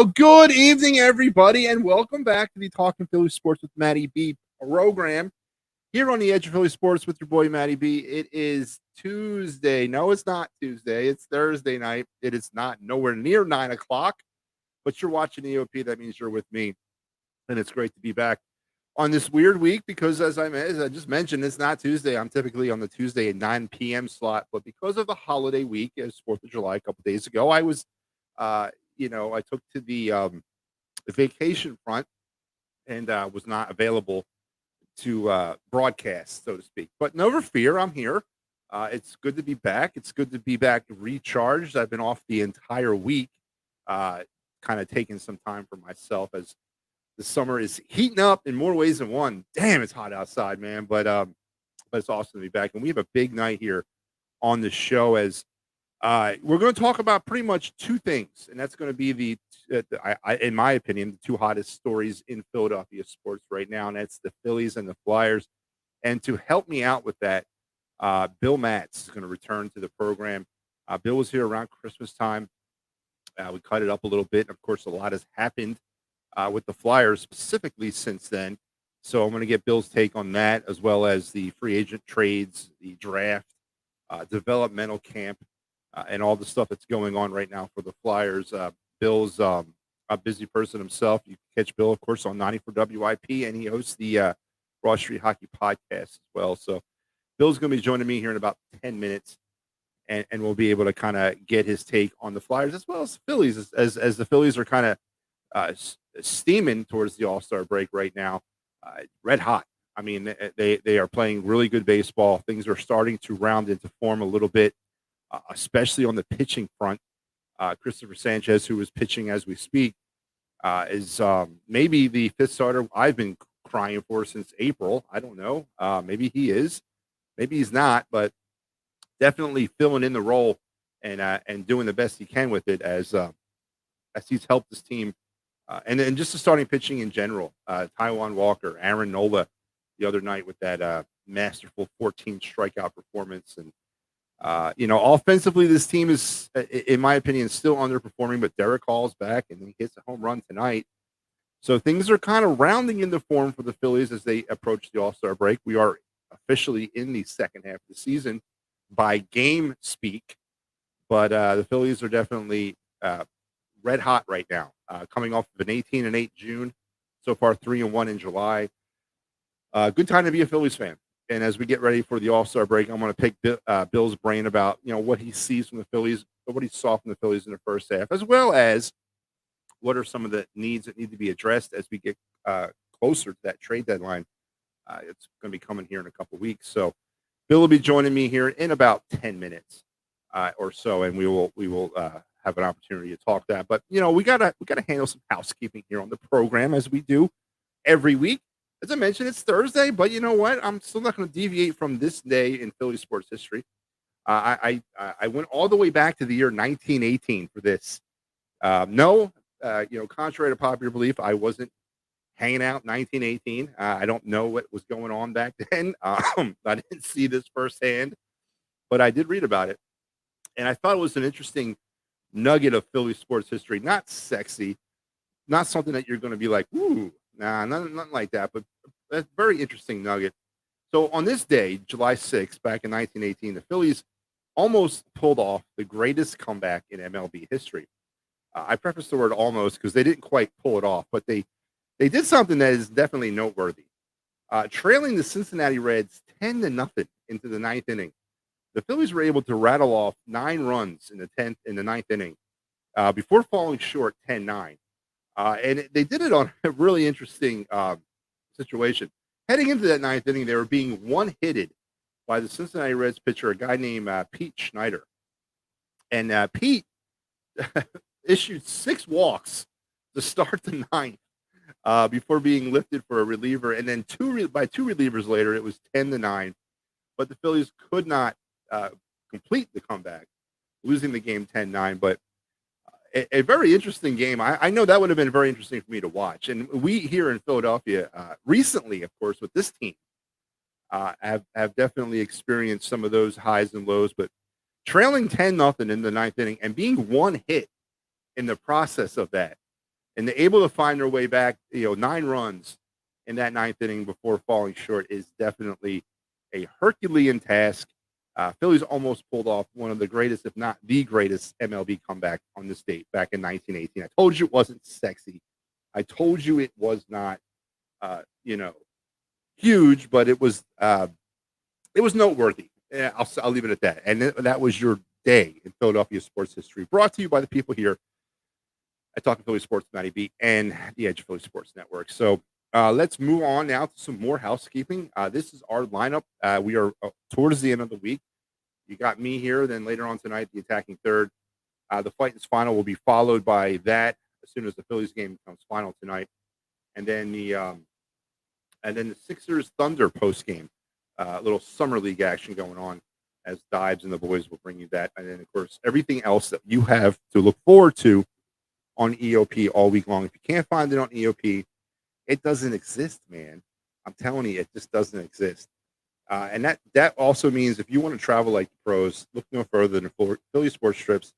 Well, good evening, everybody, and welcome back to the Talking Philly Sports with Matty B program here on the Edge of Philly Sports with your boy Matty B. It is Tuesday. No, it's not Tuesday. It's Thursday night. It is not nowhere near 9 o'clock, but you're watching the EOP. That means you're with me, and it's great to be back on this weird week because, as I just mentioned, it's not Tuesday. I'm typically on the Tuesday at 9 p.m. slot, but because of the holiday week, as 4th of July a couple days ago, I was I took to the vacation front and was not available to broadcast, so to speak. But never fear, I'm here. It's good to be back. It's good to be back recharged. I've been off the entire week, kind of taking some time for myself as the summer is heating up in more ways than one. Damn, it's hot outside, man. But it's awesome to be back. And we have a big night here on the show as we're going to talk about pretty much two things, and that's going to be in my opinion, the two hottest stories in Philadelphia sports right now, and that's the Phillies and the Flyers. And to help me out with that, Bill Matz is going to return to the program. Bill was here around Christmas time. We cut it up a little bit. And of course, a lot has happened with the Flyers specifically since then. So I'm going to get Bill's take on that, as well as the free agent trades, the draft, developmental camp, and all the stuff that's going on right now for the Flyers. Bill's a busy person himself. You can catch Bill, of course, on 94 WIP, and he hosts the Raw Street Hockey podcast as well. So Bill's going to be joining me here in about 10 minutes, and we'll be able to kind of get his take on the Flyers as well as the Phillies, as the Phillies are kind of steaming towards the All-Star break right now. Red hot. I mean, they are playing really good baseball. Things are starting to round into form a little bit. Especially on the pitching front. Christopher Sanchez, who is pitching as we speak, is maybe the fifth starter I've been crying for since April. I don't know. Maybe he is. Maybe he's not, but definitely filling in the role and doing the best he can with it as he's helped his team. And then just the starting pitching in general. Taijuan Walker, Aaron Nola the other night with that masterful 14 strikeout performance. And offensively, this team is, in my opinion, still underperforming, but Derek Hall's back and he hits a home run tonight. So things are kind of rounding into form for the Phillies as they approach the All-Star break. We are officially in the second half of the season by game speak, but the Phillies are definitely red hot right now, coming off of an 18-8 June. So far, 3-1 in July. Good time to be a Phillies fan. And as we get ready for the All-Star break, I'm going to pick Bill's brain about, what he sees from the Phillies, what he saw from the Phillies in the first half, as well as what are some of the needs that need to be addressed as we get closer to that trade deadline. It's going to be coming here in a couple of weeks. So Bill will be joining me here in about 10 minutes or so, and we will have an opportunity to talk that. But, we gotta handle some housekeeping here on the program as we do every week. As I mentioned, it's Thursday, but you know what? I'm still not going to deviate from this day in Philly sports history. I went all the way back to the year 1918 for this. Contrary to popular belief, I wasn't hanging out in 1918. I don't know what was going on back then. I didn't see this firsthand, but I did read about it. And I thought it was an interesting nugget of Philly sports history. Not sexy, not something that you're going to be like, ooh. Nah, nothing like that, but a very interesting nugget. So on this day, July 6th, back in 1918, the Phillies almost pulled off the greatest comeback in MLB history. I preface the word almost because they didn't quite pull it off, but they did something that is definitely noteworthy. Trailing the Cincinnati Reds 10-0 into the ninth inning, the Phillies were able to rattle off 9 runs in the ninth inning before falling short 10-9. And they did it on a really interesting situation. Heading into that ninth inning, they were being one-hitted by the Cincinnati Reds pitcher, a guy named Pete Schneider. And Pete issued 6 walks to start the ninth before being lifted for a reliever. And then by two relievers later, it was 10-9. But the Phillies could not complete the comeback, losing the game 10-9. But a very interesting game. I know that would have been very interesting for me to watch. And we here in Philadelphia recently, of course, with this team, have definitely experienced some of those highs and lows. But trailing 10-0 in the ninth inning and being one hit in the process of that and they're able to find their way back. 9 runs in that ninth inning before falling short is definitely a Herculean task. Phillies almost pulled off one of the greatest, if not the greatest, MLB comeback on this date back in 1918. I told you it wasn't sexy. I told you it was not, huge, but it was noteworthy. Yeah, I'll leave it at that. And that was your day in Philadelphia sports history, brought to you by the people here at Talking Philly Sports, Matty B, and the Edge of Philly Sports Network. So let's move on now to some more housekeeping. This is our lineup. We are towards the end of the week. You got me here. Then later on tonight, the attacking third. The Fightins final will be followed by that as soon as the Phillies game becomes final tonight, and then the Sixers Thunder post game. Little summer league action going on as Dives and the boys will bring you that, and then of course everything else that you have to look forward to on EOP all week long. If you can't find it on EOP, it doesn't exist, man. I'm telling you, it just doesn't exist. And that also means if you want to travel like the pros, look no further than Philly Sports Trips.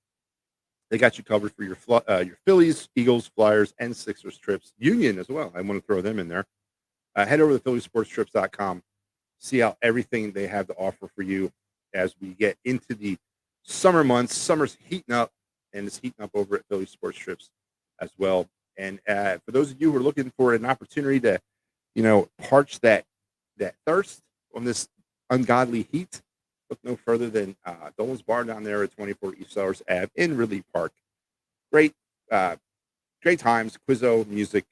They got you covered for your Phillies, Eagles, Flyers, and Sixers trips. Union as well. I want to throw them in there. Head over to phillysportstrips.com. See how everything they have to offer for you as we get into the summer months. Summer's heating up, and it's heating up over at Philly Sports Trips as well. And for those of you who are looking for an opportunity to, parch that thirst on this ungodly heat, look no further than Dolan's Bar down there at 24 East Sellers Ave in Ridley Park. Great times, quizzo, music,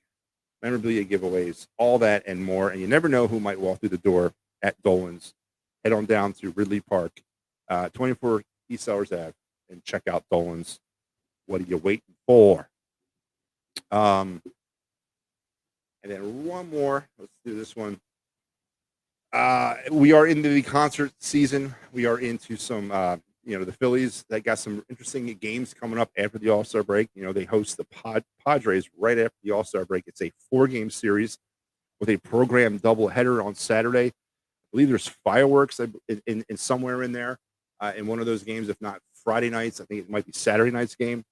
memorabilia giveaways, all that and more. And you never know who might walk through the door at Dolan's. Head on down to Ridley Park, 24 East Sellers Ave, and check out Dolan's. What are you waiting for? And then one more. Let's do this one. We are into the concert season. We are into some, the Phillies that got some interesting games coming up after the All-Star break. They host the Padres right after the All-Star break. It's a 4-game series with a programmed doubleheader on Saturday. I believe there's fireworks in somewhere in there in one of those games, if not Friday nights. I think it might be Saturday night's game.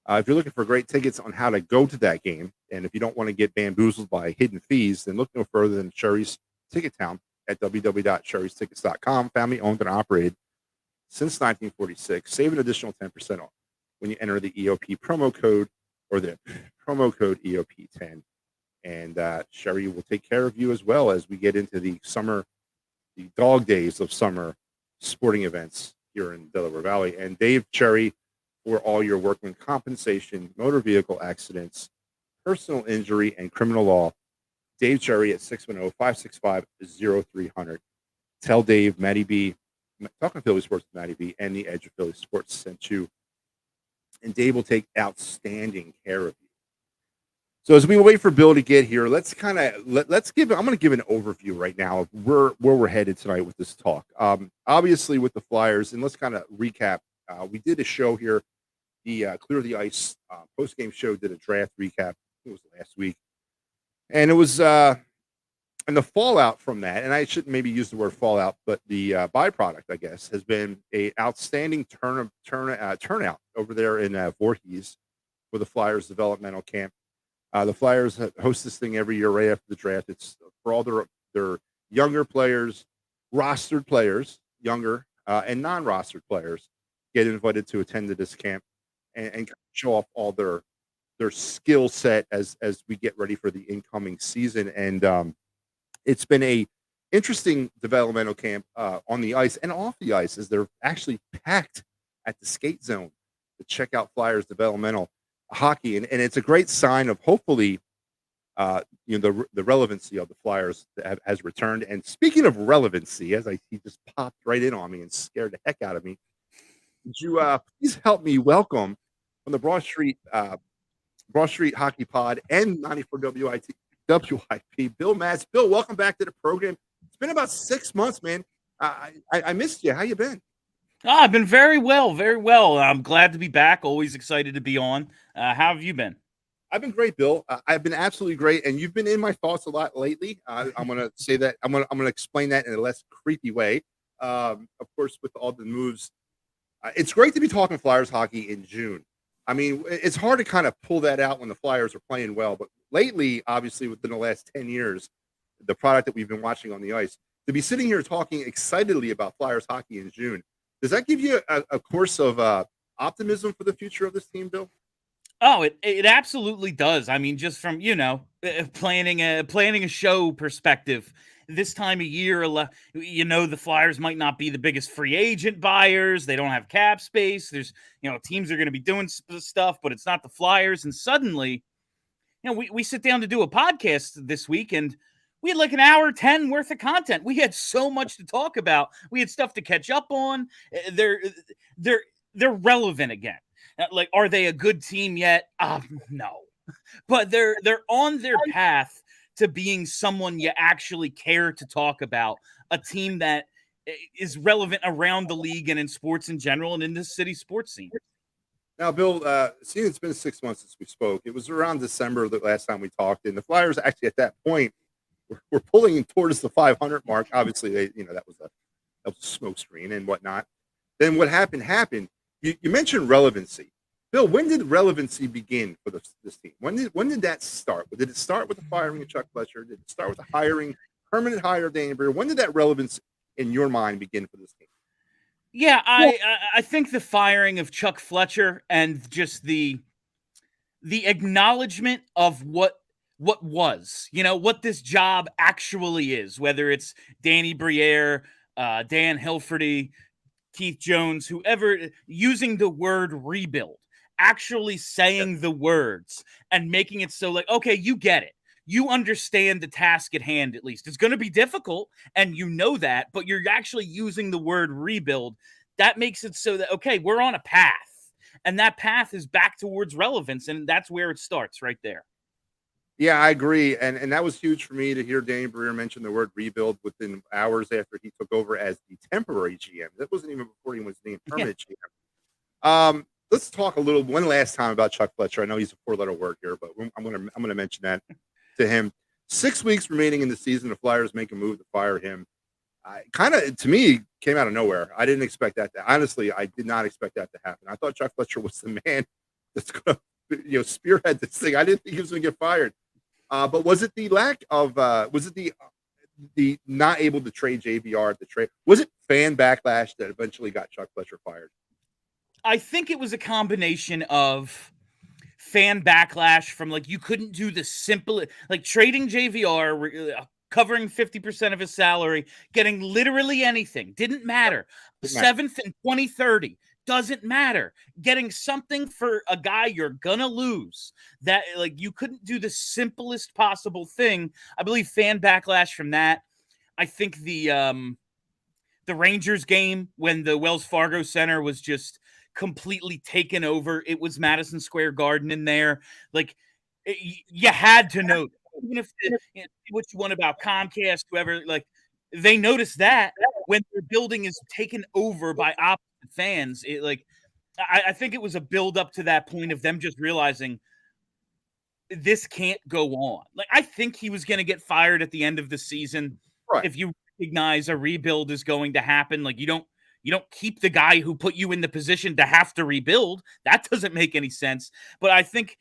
If you're looking for great tickets on how to go to that game, and if you don't want to get bamboozled by hidden fees, then look no further than Sherry's Ticket Town at www.sherrystickets.com. Family owned and operated since 1946. Save an additional 10% off when you enter the EOP promo code or the promo code EOP10. And Sherry will take care of you as well as we get into the dog days of summer sporting events here in Delaware Valley. And Dave Cherry for all your workman compensation, motor vehicle accidents, personal injury, and criminal law. Dave Cherry at 610-565-0300. Tell Dave, Matty B, Talking Philly Sports with Matty B, and the Edge of Philly Sports sent you. And Dave will take outstanding care of you. So as we wait for Bill to get here, let's give. I'm going to give an overview right now of where we're headed tonight with this talk. Obviously with the Flyers, and let's kind of recap. We did a show here, the Clear the Ice post-game show. Did a draft recap. It was last week. And it was, and the fallout from that, and I shouldn't maybe use the word fallout, but the byproduct, I guess, has been a outstanding turnout over there in Voorhees for the Flyers developmental camp. The Flyers host this thing every year right after the draft. It's for all their younger players, rostered players, younger and non-rostered players get invited to attend to this camp and show off all their skill set as we get ready for the incoming season. And it's been a interesting developmental camp on the ice and off the ice, as they're actually packed at the skate zone to check out Flyers developmental hockey. And it's a great sign of hopefully the relevancy of the Flyers that has returned. And speaking of relevancy, he just popped right in on me and scared the heck out of me. Would you please help me welcome from the Broad Street Hockey Pod and 94 WIP, Bill Matz. Bill, welcome back to the program. It's been about 6 months, man. I missed you. How you been? I've been very well, very well. I'm glad to be back. Always excited to be on. How have you been? I've been great, Bill. I've been absolutely great, and you've been in my thoughts a lot lately. I'm going to say that. I'm going to explain that in a less creepy way. Of course, with all the moves, it's great to be talking Flyers hockey in June. I mean, it's hard to kind of pull that out when the Flyers are playing well, but lately, obviously, within the last 10 years, the product that we've been watching on the ice, to be sitting here talking excitedly about Flyers hockey in June, does that give you a course of optimism for the future of this team, Bill? Oh, it absolutely does. I mean, just from planning a show perspective, this time of year, the Flyers might not be the biggest free agent buyers. They don't have cap space. There's teams are going to be doing stuff, but it's not the Flyers. And suddenly, we sit down to do a podcast this week, and we had like an hour 10 worth of content. We had so much to talk about. We had stuff to catch up on. They're relevant again. Like, are they a good team yet? No, but they're on their path to being someone you actually care to talk about, a team that is relevant around the league and in sports in general and in this city sports scene. Now, Bill, seeing it's been 6 months since we spoke, it was around December the last time we talked, and the Flyers actually at that point were pulling towards the 500 mark. Obviously, that was a smoke screen and whatnot. Then what happened. You mentioned relevancy. Bill, when did relevancy begin for this team? When did that start? Did it start with the firing of Chuck Fletcher? Did it start with the permanent hire of Danny Briere? When did that relevance in your mind begin for this team? Yeah, I think the firing of Chuck Fletcher and just the acknowledgement of what was, what this job actually is, whether it's Danny Briere, Dan Hilferty, Keith Jones, whoever, using the word rebuild, actually saying the words and making it so like, okay, you get it. You understand the task at hand, at least. It's going to be difficult, and that, but you're actually using the word rebuild. That makes it so that, okay, we're on a path, and that path is back towards relevance, and that's where it starts right there. Yeah, I agree. And that was huge for me to hear Danny Briere mention the word rebuild within hours after he took over as the temporary GM. That wasn't even before he was named permanent GM. Let's talk one last time about Chuck Fletcher. I know he's a four-letter word here, but I'm gonna mention that to him. 6 weeks remaining in the season, the Flyers make a move to fire him. Kind of, to me, came out of nowhere. I didn't expect that. Honestly, I did not expect that to happen. I thought Chuck Fletcher was the man that's going to spearhead this thing. I didn't think he was going to get fired. But was it the lack of was it the not able to trade JVR at the trade? Was it fan backlash that eventually got Chuck Fletcher fired? I think it was a combination of fan backlash from you couldn't do the simple, trading JVR, covering 50% of his salary, getting literally anything. Didn't matter. Seventh in 2030. Doesn't matter. Getting something for a guy you're gonna lose. That you couldn't do the simplest possible thing. I believe fan backlash from that. I think the Rangers game when the Wells Fargo Center was just completely taken over. It was Madison Square Garden in there. You had to know. Even if what you want about Comcast, whoever, they noticed that when their building is taken over by opposite fans. I think it was a build up to that point of them just realizing this can't go on. I think he was going to get fired at the end of the season. Right. If you recognize a rebuild is going to happen, you don't keep the guy who put you in the position to have to rebuild. That doesn't make any sense. But I think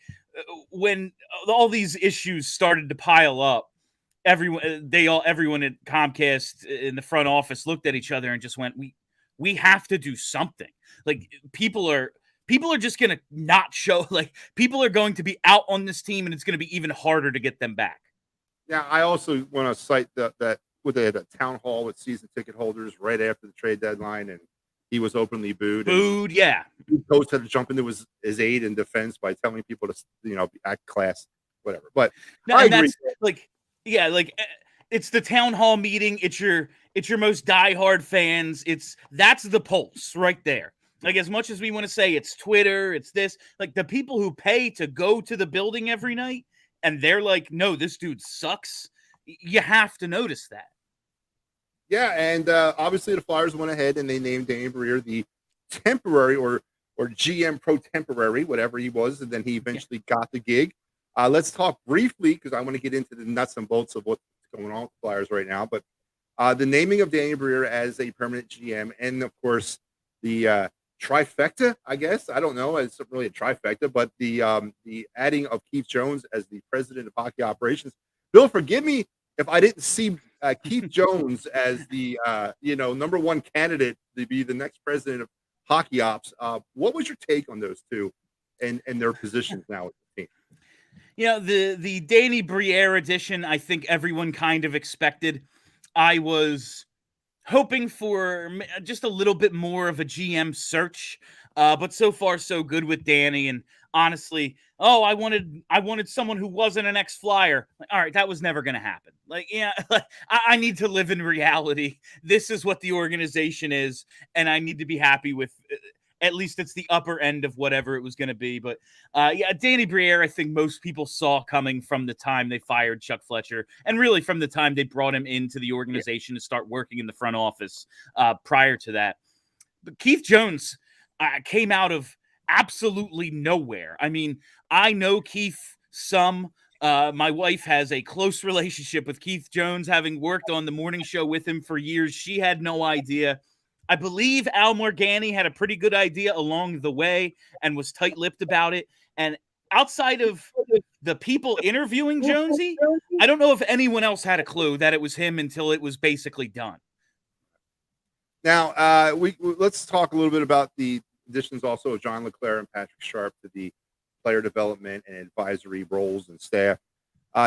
when all these issues started to pile up, everyone at Comcast in the front office looked at each other and just went, we have to do something. People are just going to not show, people are going to be out on this team, and it's going to be even harder to get them back. Yeah, I also want to cite that they had a town hall with season ticket holders right after the trade deadline, and he was openly booed. Yeah. The coach had to jump into his aid in defense by telling people to, act class, whatever. But no, I agree. That's it's the town hall meeting. It's your most diehard fans. That's the pulse right there. As much as we want to say it's Twitter, it's this, the people who pay to go to the building every night, and they're no, this dude sucks. You have to notice that. Yeah, and obviously the Flyers went ahead and they named Danny Briere the temporary or GM pro temporary, whatever he was, and then he eventually got the gig. Let's talk briefly, because I want to get into the nuts and bolts of what's going on with the Flyers right now. But the naming of Danny Briere as a permanent GM, and of course the trifecta, I guess. I don't know. It's really a trifecta, but the adding of Keith Jones as the president of hockey operations. Bill, forgive me if I didn't see Keith Jones as the number one candidate to be the next president of hockey ops. What was your take on those two and their positions now with the team? The Danny Briere edition, I think everyone kind of expected. I was hoping for just a little bit more of a GM search, but so far so good with Danny. And honestly, I wanted someone who wasn't an ex-Flyer. All right, that was never going to happen. I need to live in reality. This is what the organization is, and I need to be happy with. At least it's the upper end of whatever it was going to be. But Danny Briere, I think most people saw coming from the time they fired Chuck Fletcher, and really from the time they brought him into the organization to start working in the front office prior to that. But Keith Jones came out of absolutely nowhere. I mean, I know Keith some. My wife has a close relationship with Keith Jones, having worked on the morning show with him for years. She had no idea. I believe Al Morgani had a pretty good idea along the way and was tight-lipped about it. And outside of the people interviewing Jonesy, I don't know if anyone else had a clue that it was him until it was basically done. Now, let's talk a little bit about the additions also of John LeClaire and Patrick Sharp to the player development and advisory roles and staff.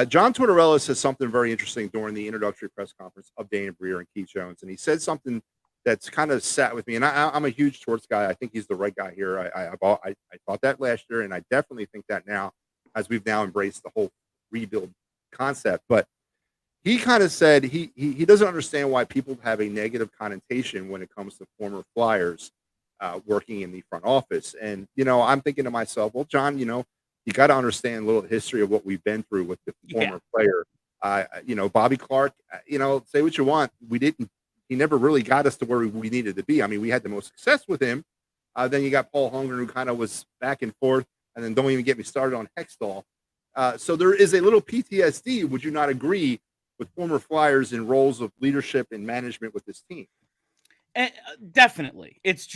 John Tortorella said something very interesting during the introductory press conference of Danny Briere and Keith Jones, and he said something that's kind of sat with me, and I'm a huge Torts guy. I think he's the right guy here. I thought that last year, and I definitely think that now, as we've now embraced the whole rebuild concept. But he kind of said he doesn't understand why people have a negative connotation when it comes to former Flyers working in the front office. And I'm thinking to myself, well, John, you got to understand a little history of what we've been through with the former player. Bobby Clark. Say what you want, he never really got us to where we needed to be. I mean, we had the most success with him. Then you got Paul Holmgren, who kind of was back and forth, and then don't even get me started on Hextall. So there is a little PTSD, would you not agree, with former Flyers in roles of leadership and management with this team? And definitely. It's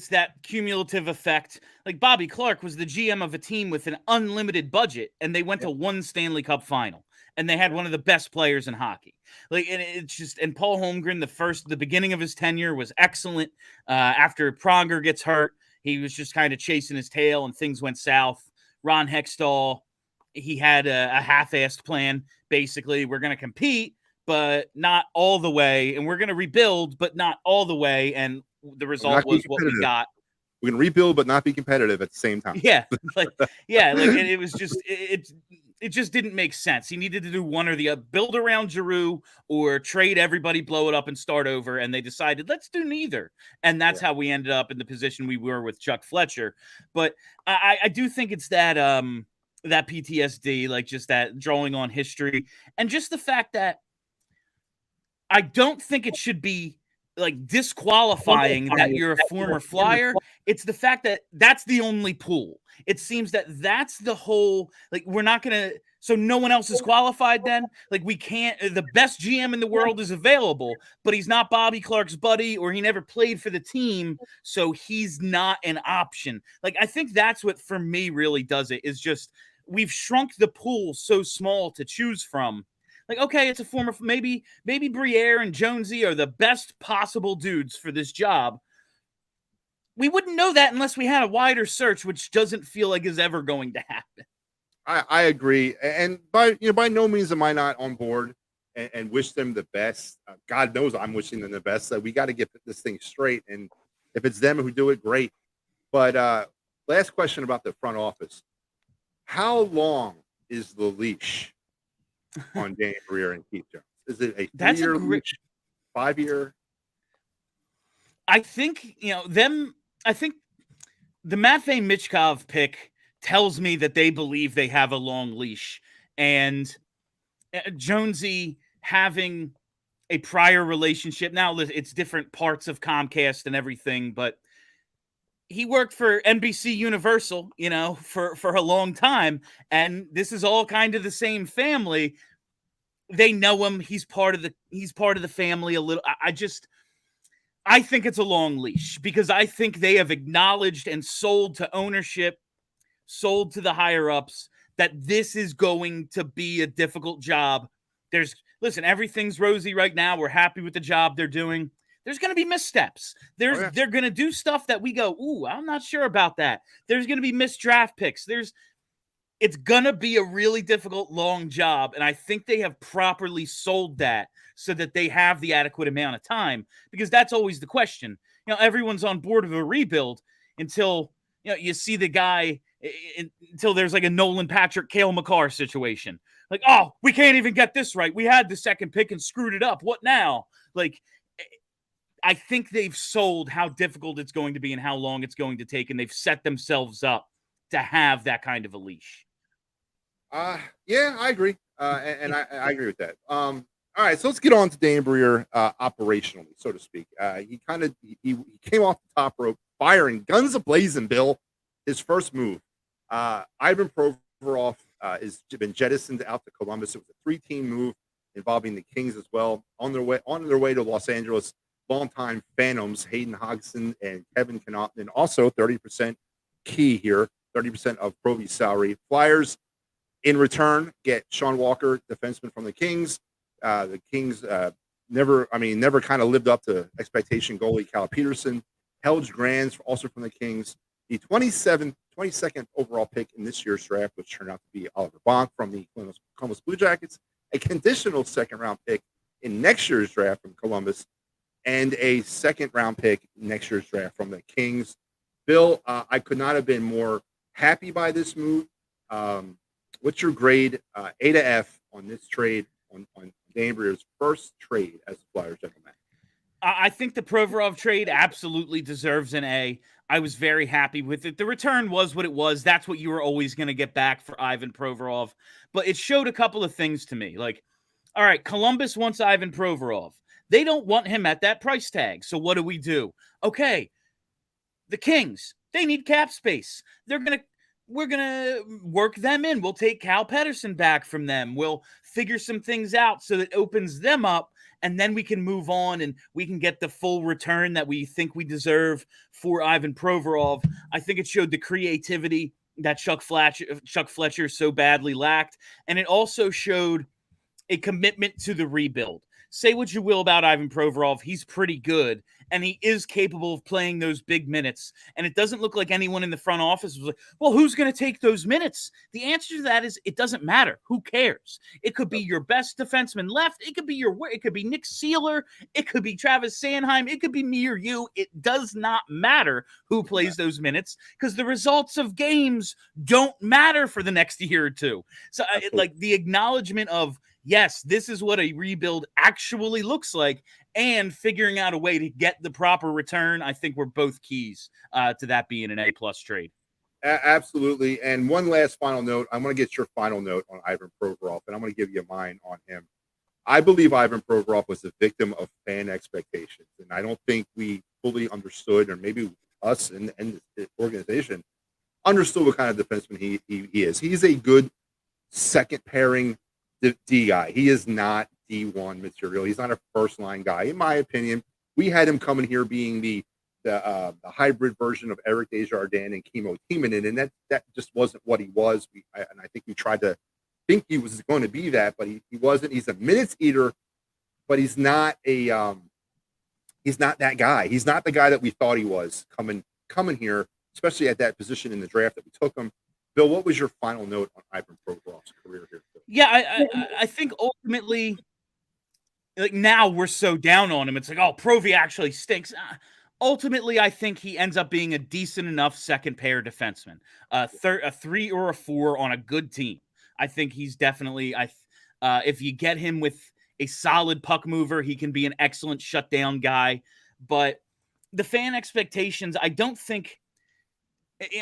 that cumulative effect. Like Bobby Clark was the GM of a team with an unlimited budget, and they went to one Stanley Cup final. And they had one of the best players in hockey. And Paul Holmgren, the beginning of his tenure was excellent. After Pronger gets hurt, he was just kind of chasing his tail and things went south. Ron Hextall, he had a half-assed plan. Basically, we're going to compete, but not all the way. And we're going to rebuild, but not all the way. And the result was what we got. We're going to rebuild, but not be competitive at the same time. Yeah. It was just, it just didn't make sense. He needed to do one or the other, build around Giroux or trade everybody, blow it up and start over. And they decided, let's do neither. And that's how we ended up in the position we were with Chuck Fletcher. But I do think it's that PTSD, like just that drawing on history, and just the fact that I don't think it should be like disqualifying that you're a former Flyer. It's the fact that that's the only pool. It seems that that's the whole, like, we're not going to, so no one else is qualified then? Like, we can't, the best GM in the world is available, but he's not Bobby Clark's buddy, or he never played for the team, so he's not an option. Like, I think that's what, for me, really does it, is just, we've shrunk the pool so small to choose from. Like, okay, it's a former, maybe Briere and Jonesy are the best possible dudes for this job. We wouldn't know that unless we had a wider search, which doesn't feel like is ever going to happen. I agree, and by no means am I not on board and wish them the best. God knows I'm wishing them the best. So we got to get this thing straight, and if it's them who do it, great. But last question about the front office: how long is the leash on Danny Briere and Keith Jones? Is it a 3-year leash, 5-year? I think I think the Matvei Michkov pick tells me that they believe they have a long leash, and Jonesy having a prior relationship. Now it's different parts of Comcast and everything, but he worked for NBC Universal, for a long time, and this is all kind of the same family. They know him. He's part of the family a little. I think it's a long leash because I think they have acknowledged and sold to ownership, sold to the higher ups that this is going to be a difficult job. Listen, everything's rosy right now. We're happy with the job they're doing. There's going to be missteps. They're going to do stuff that we go, ooh, I'm not sure about that. There's going to be missed draft picks. It's going to be a really difficult, long job. And I think they have properly sold that so that they have the adequate amount of time, because that's always the question. Everyone's on board with a rebuild until, you see the guy, until there's like a Nolan Patrick, Cale Makar situation. Like, oh, we can't even get this right. We had the second pick and screwed it up. What now? Like, I think they've sold how difficult it's going to be and how long it's going to take, and they've set themselves up to have that kind of a leash. Yeah, I agree. And I agree with that. All right, so let's get on to Dan Breer operationally, so to speak. He came off the top rope, firing guns a-blazing, Bill. His first move. Ivan Provorov has been jettisoned out to Columbus. It was a 3-team move involving the Kings as well. On their way to Los Angeles, longtime Phantoms Hayden Hodgson and Kevin Connaughton, also 30% key here, 30% of Provy's salary. Flyers, in return, get Sean Walker, defenseman from the Kings. The Kings never kind of lived up to expectation. Goalie Cal Peterson, Helge Grands, also from the Kings. The 22nd overall pick in this year's draft, which turned out to be Oliver Bonk from the Columbus Blue Jackets. A conditional second-round pick in next year's draft from Columbus, and a second-round pick next year's draft from the Kings. Bill, I could not have been more happy by this move. What's your grade, A to F, on this trade, on Dan Breer's first trade as a Flyers general manager? I think the Provorov trade absolutely deserves an A. I was very happy with it. The return was what it was. That's what you were always going to get back for Ivan Provorov. But it showed a couple of things to me. Like, all right, Columbus wants Ivan Provorov. They don't want him at that price tag. So what do? Okay, the Kings, they need cap space. We're going to work them in. We'll take Cal Peterson back from them. We'll figure some things out so that opens them up, and then we can move on and we can get the full return that we think we deserve for Ivan Provorov. I think it showed the creativity that Chuck Fletcher so badly lacked, and it also showed a commitment to the rebuild. Say what you will about Ivan Provorov, he's pretty good, and he is capable of playing those big minutes. And it doesn't look like anyone in the front office was like, well, who's going to take those minutes? The answer to that is it doesn't matter. Who cares? It could be your best defenseman left. It could be Nick Seeler. It could be Travis Sanheim. It could be me or you. It does not matter who plays those minutes, because the results of games don't matter for the next year or two. So like the acknowledgement of, yes, this is what a rebuild actually looks like, and figuring out a way to get the proper return, I think were both keys to that being an A-plus trade. Absolutely. And one last final note. I'm going to get your final note on Ivan Provorov, and I'm going to give you mine on him. I believe Ivan Provorov was a victim of fan expectations, and I don't think we fully understood, or maybe us and the organization understood what kind of defenseman he is. He's a good second pairing D guy. He is not D1 material. He's not a first line guy, in my opinion. We had him coming here being the hybrid version of Eric Desjardins and Kimmo Timonen, and that just wasn't what he was. I think we tried to think he was going to be that, but he wasn't. He's a minutes eater, but he's not that guy. He's not the guy that we thought he was coming here, especially at that position in the draft that we took him. Bill, what was your final note on Ivan Provorov's career here? Yeah, I think ultimately, like, now we're so down on him. It's like, oh, Provy actually stinks. Ultimately, I think he ends up being a decent enough second pair defenseman, a 3 or a 4 on a good team. I think he's definitely, if you get him with a solid puck mover, he can be an excellent shutdown guy. But the fan expectations, I don't think,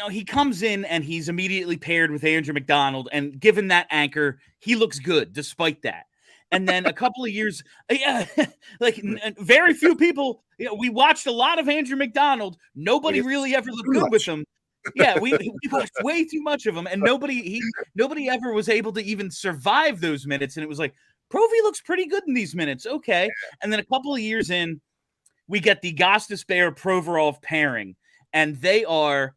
he comes in and he's immediately paired with Andrew McDonald, and given that anchor, he looks good despite that. And then a couple of years, very few people, we watched a lot of Andrew McDonald. Nobody really ever looked good with him. Yeah, we watched way too much of him, and nobody ever was able to even survive those minutes. And it was like, Provy looks pretty good in these minutes. Okay. And then a couple of years in, we get the Gostisbehere Provorov pairing, and they are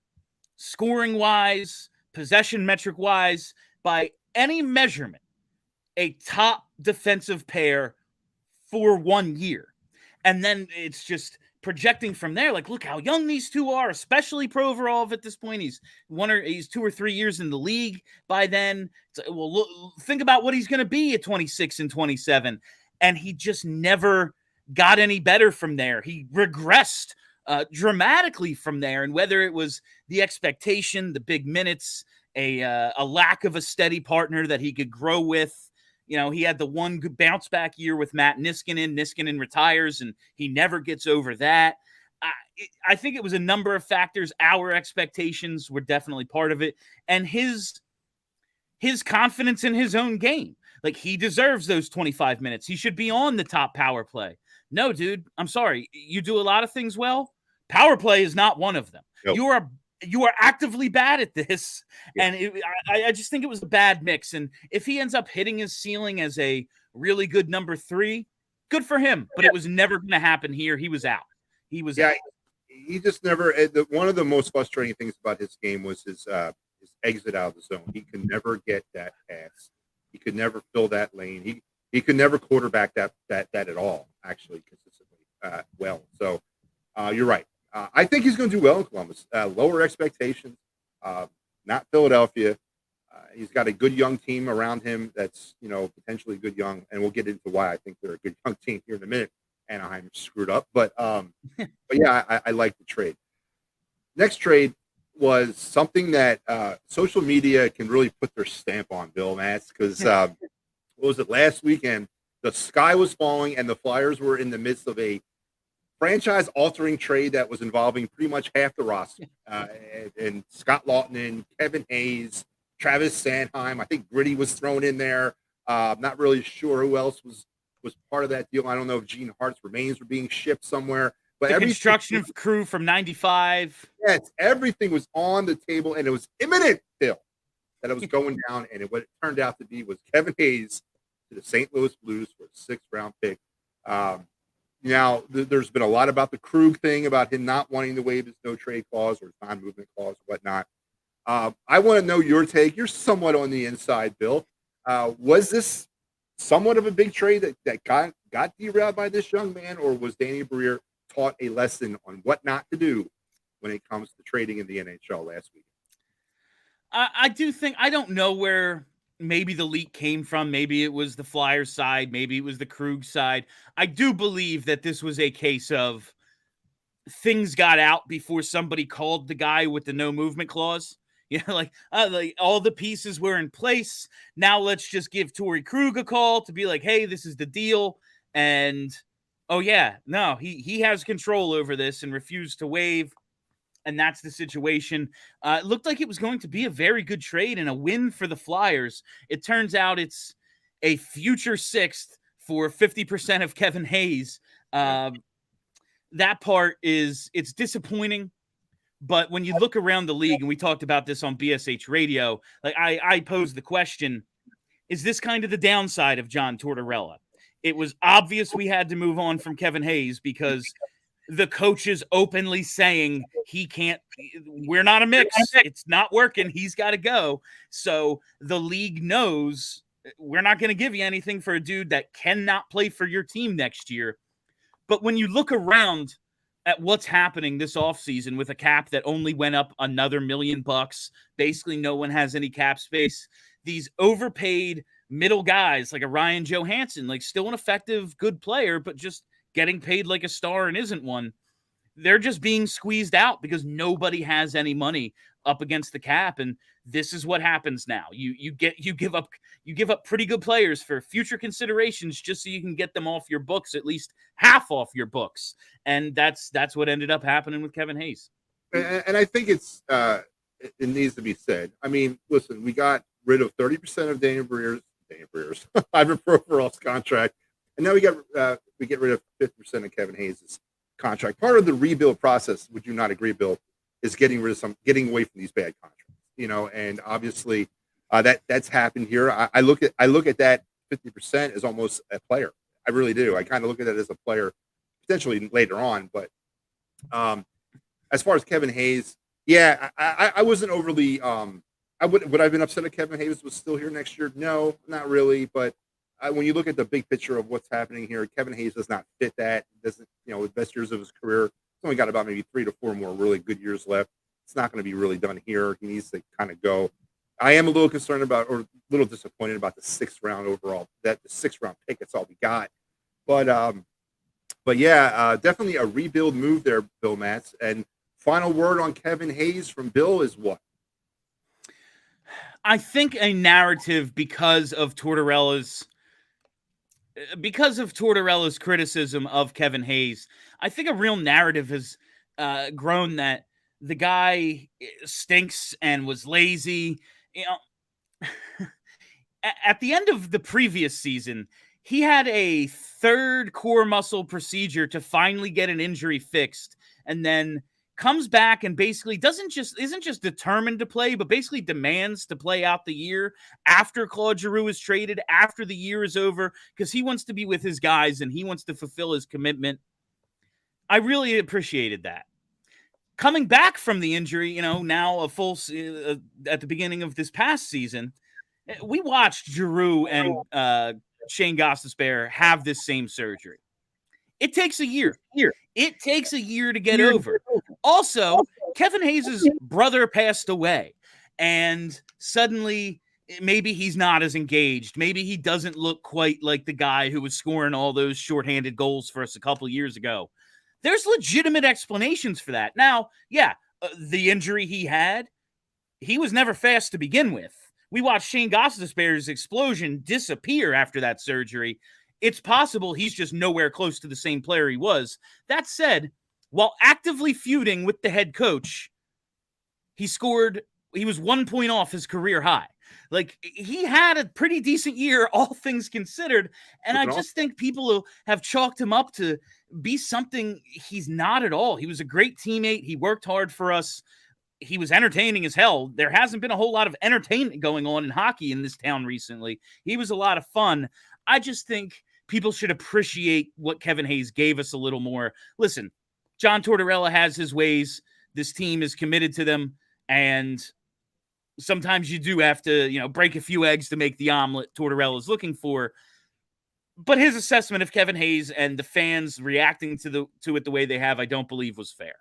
scoring wise, possession metric wise, by any measurement, a top defensive pair for 1 year. And then it's just projecting from there. Like, look how young these two are, especially Provorov at this point. He's 2 or 3 years in the league by then. Well, look, think about what he's going to be at 26 and 27. And he just never got any better from there. He regressed dramatically from there. And whether it was the expectation, the big minutes, a lack of a steady partner that he could grow with. You know, he had the one good bounce back year with Matt Niskanen. Niskanen retires, and he never gets over that. I think it was a number of factors. Our expectations were definitely part of it. And his confidence in his own game. Like, he deserves those 25 minutes. He should be on the top power play. No, dude, I'm sorry. You do a lot of things well. Power play is not one of them. Nope. You are actively bad at this. Yeah. And I just think it was a bad mix. And if he ends up hitting his ceiling as a really good number 3, good for him. But it was never going to happen here. He was out. He was out. He just never – one of the most frustrating things about his game was his exit out of the zone. He could never get that pass. He could never fill that lane. He could never quarterback that at all, actually, consistently well. So you're right. I think he's going to do well in Columbus. Lower expectations, not Philadelphia. He's got a good young team around him that's, potentially good young, and we'll get into why I think they're a good young team here in a minute. Anaheim screwed up, but yeah, I like the trade. Next trade was something that social media can really put their stamp on, Bill Matz, because what was it, last weekend? The sky was falling, and the Flyers were in the midst of a franchise-altering trade that was involving pretty much half the roster. And Scott Laughton, Kevin Hayes, Travis Sanheim. I think Gritty was thrown in there. Not really sure who else was part of that deal. I don't know if Gene Hart's remains were being shipped somewhere. But the construction crew from 95. Yes, everything was on the table, and it was imminent, Bill, that it was going down. And what it turned out to be was Kevin Hayes to the St. Louis Blues for a 6th-round pick. Now, there's been a lot about the Krug thing, about him not wanting to waive his no-trade clause or his non-movement clause or whatnot. I want to know your take. You're somewhat on the inside, Bill. Was this somewhat of a big trade that got derailed by this young man, or was Danny Briere taught a lesson on what not to do when it comes to trading in the NHL last week? I do think – I don't know where – maybe the leak came from. Maybe it was the Flyers side. Maybe it was the Krug side. I do believe that this was a case of things got out before somebody called the guy with the no movement clause. Like all the pieces were in place. Now let's just give Torrey Krug a call to be like, hey, this is the deal. And, oh, yeah, no, he has control over this and refused to waive. And that's the situation. It looked like it was going to be a very good trade and a win for the Flyers. It turns out it's a future 6th for 50% of Kevin Hayes. That part it's disappointing. But when you look around the league, and we talked about this on BSH Radio, like I posed the question, is this kind of the downside of John Tortorella? It was obvious we had to move on from Kevin Hayes because the coach is openly saying he can't, we're not a mix. It's not working. He's got to go. So the league knows we're not going to give you anything for a dude that cannot play for your team next year. But when you look around at what's happening this offseason with a cap that only went up another $1 million, basically no one has any cap space. These overpaid middle guys like a Ryan Johansson, like still an effective, good player, but just getting paid like a star and isn't one. They're just being squeezed out because nobody has any money up against the cap. And this is what happens now. You give up pretty good players for future considerations just so you can get them off your books, at least half off your books. And that's what ended up happening with Kevin Hayes. And I think it needs to be said. I mean, listen, we got rid of 30% of Danny Briere's Ivan Provorov's contract. And now we get rid of 50% of Kevin Hayes' contract. Part of the rebuild process, would you not agree, Bill, is getting away from these bad contracts. And obviously that's happened here. I look at that 50% as almost a player. I really do. I kind of look at it as a player potentially later on. But as far as Kevin Hayes, yeah, I wasn't overly. I would I have been upset if Kevin Hayes was still here next year? No, not really. But when you look at the big picture of what's happening here, Kevin Hayes does not fit that. Doesn't the best years of his career? He's only got about maybe 3 to 4 more really good years left. It's not going to be really done here. He needs to kind of go. I am a little concerned about, or a little disappointed about the 6th round overall. That the 6th round pick, that's all we got. But yeah, definitely a rebuild move there, Bill Matz. And final word on Kevin Hayes from Bill is what? I think a narrative because of Tortorella's criticism of Kevin Hayes. I think a real narrative has grown that the guy stinks and was lazy. At the end of the previous season, he had a 3rd core muscle procedure to finally get an injury fixed, and then comes back and basically isn't just determined to play, but basically demands to play out the year after Claude Giroux is traded, after the year is over, because he wants to be with his guys and he wants to fulfill his commitment. I really appreciated that. Coming back from the injury, now a full at the beginning of this past season, we watched Giroux and Shane Gostisbehere have this same surgery. It takes a year. It takes a year to get over. Also, Kevin Hayes' brother passed away, and suddenly maybe he's not as engaged. Maybe he doesn't look quite like the guy who was scoring all those shorthanded goals for us a couple of years ago. There's legitimate explanations for that. Now, the injury he had, he was never fast to begin with. We watched Shane Gostisbehere's explosion disappear after that surgery. It's possible he's just nowhere close to the same player he was. That said, while actively feuding with the head coach, he was 1 point off his career high. Like, he had a pretty decent year, all things considered. And I just think people have chalked him up to be something he's not at all. He was a great teammate. He worked hard for us. He was entertaining as hell. There hasn't been a whole lot of entertainment going on in hockey in this town recently. He was a lot of fun. I just think people should appreciate what Kevin Hayes gave us a little more. Listen, John Tortorella has his ways. This team is committed to them. And sometimes you do have to, break a few eggs to make the omelet Tortorella is looking for. But his assessment of Kevin Hayes and the fans reacting to it the way they have, I don't believe was fair.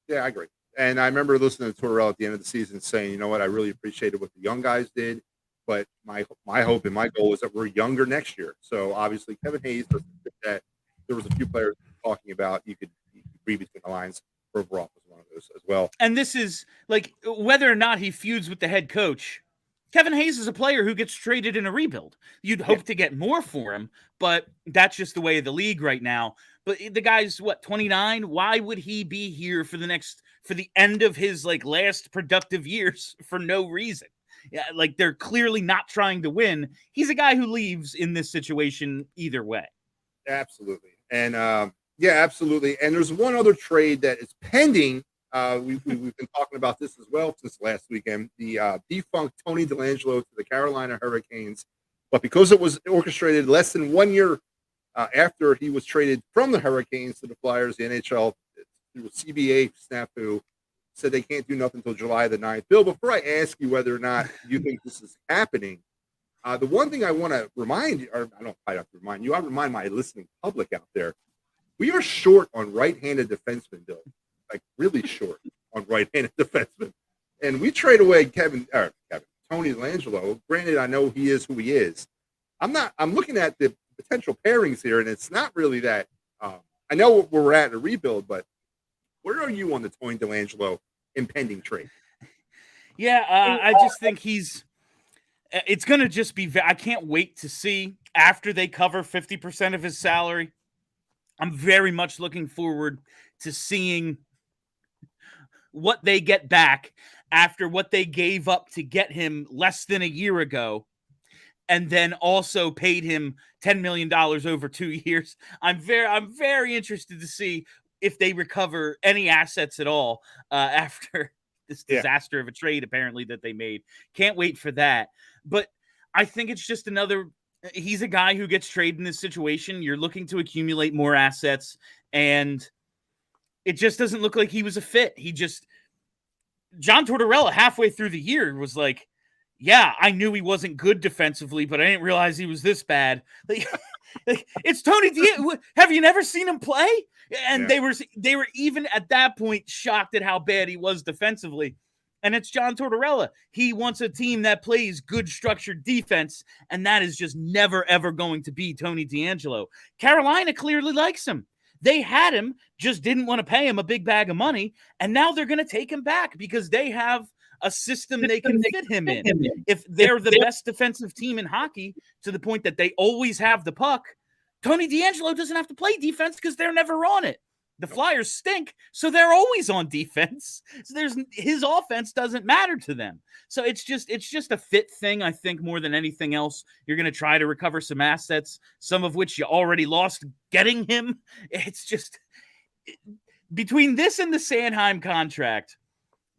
Yeah, I agree. And I remember listening to Tortorella at the end of the season saying, you know what, I really appreciated what the young guys did, but my hope and my goal is that we're younger next year. So obviously Kevin Hayes doesn't fit that. There was a few players talking about you could read between the lines. Provorov was one of those as well. And this is like whether or not he feuds with the head coach. Kevin Hayes is a player who gets traded in a rebuild. You'd hope to get more for him, but that's just the way of the league right now. But the guy's 29? Why would he be here for the end of his last productive years for no reason? Yeah, they're clearly not trying to win. He's a guy who leaves in this situation either way. Absolutely. And absolutely. And there's one other trade that is pending. We've been talking about this as well since last weekend. The defunct Tony DeLangelo to the Carolina Hurricanes. But because it was orchestrated less than 1 year after he was traded from the Hurricanes to the Flyers, the NHL, through a CBA snafu, said they can't do nothing until July the 9th. Bill, before I ask you whether or not you think this is happening, the one thing I want to remind you, or I don't have to remind you, I remind my listening public out there, we are short on right-handed defensemen, Bill. Really short on right-handed defensemen. And we trade away Tony DeLangelo. Granted, I know he is who he is. I'm looking at the potential pairings here, and it's not really that. I know where we're at in a rebuild, but where are you on the Tony DeLangelo impending trade? Yeah, I just think it's going to just be, I can't wait to see after they cover 50% of his salary. I'm very much looking forward to seeing what they get back after what they gave up to get him less than a year ago, and then also paid him $10 million over 2 years. I'm very interested to see if they recover any assets at all after this disaster of a trade, apparently, that they made. Can't wait for that. But I think it's just he's a guy who gets traded in this situation. You're looking to accumulate more assets. and it just doesn't look like he was a fit. John Tortorella halfway through the year was like, yeah, I knew he wasn't good defensively, but I didn't realize he was this bad. Like, it's Tony D'Angelo. Have you never seen him play? And they were even at that point shocked at how bad he was defensively. And it's John Tortorella. He wants a team that plays good structured defense, and that is just never, ever going to be Tony D'Angelo. Carolina clearly likes him. They had him, just didn't want to pay him a big bag of money, and now they're going to take him back because they have a system they can fit him in. If they're the best defensive team in hockey to the point that they always have the puck, Tony D'Angelo doesn't have to play defense because they're never on it. The Flyers stink, so they're always on defense. So his offense doesn't matter to them. So it's just a fit thing, I think, more than anything else. You're going to try to recover some assets, some of which you already lost getting him. It's just between this and the Sanheim contract,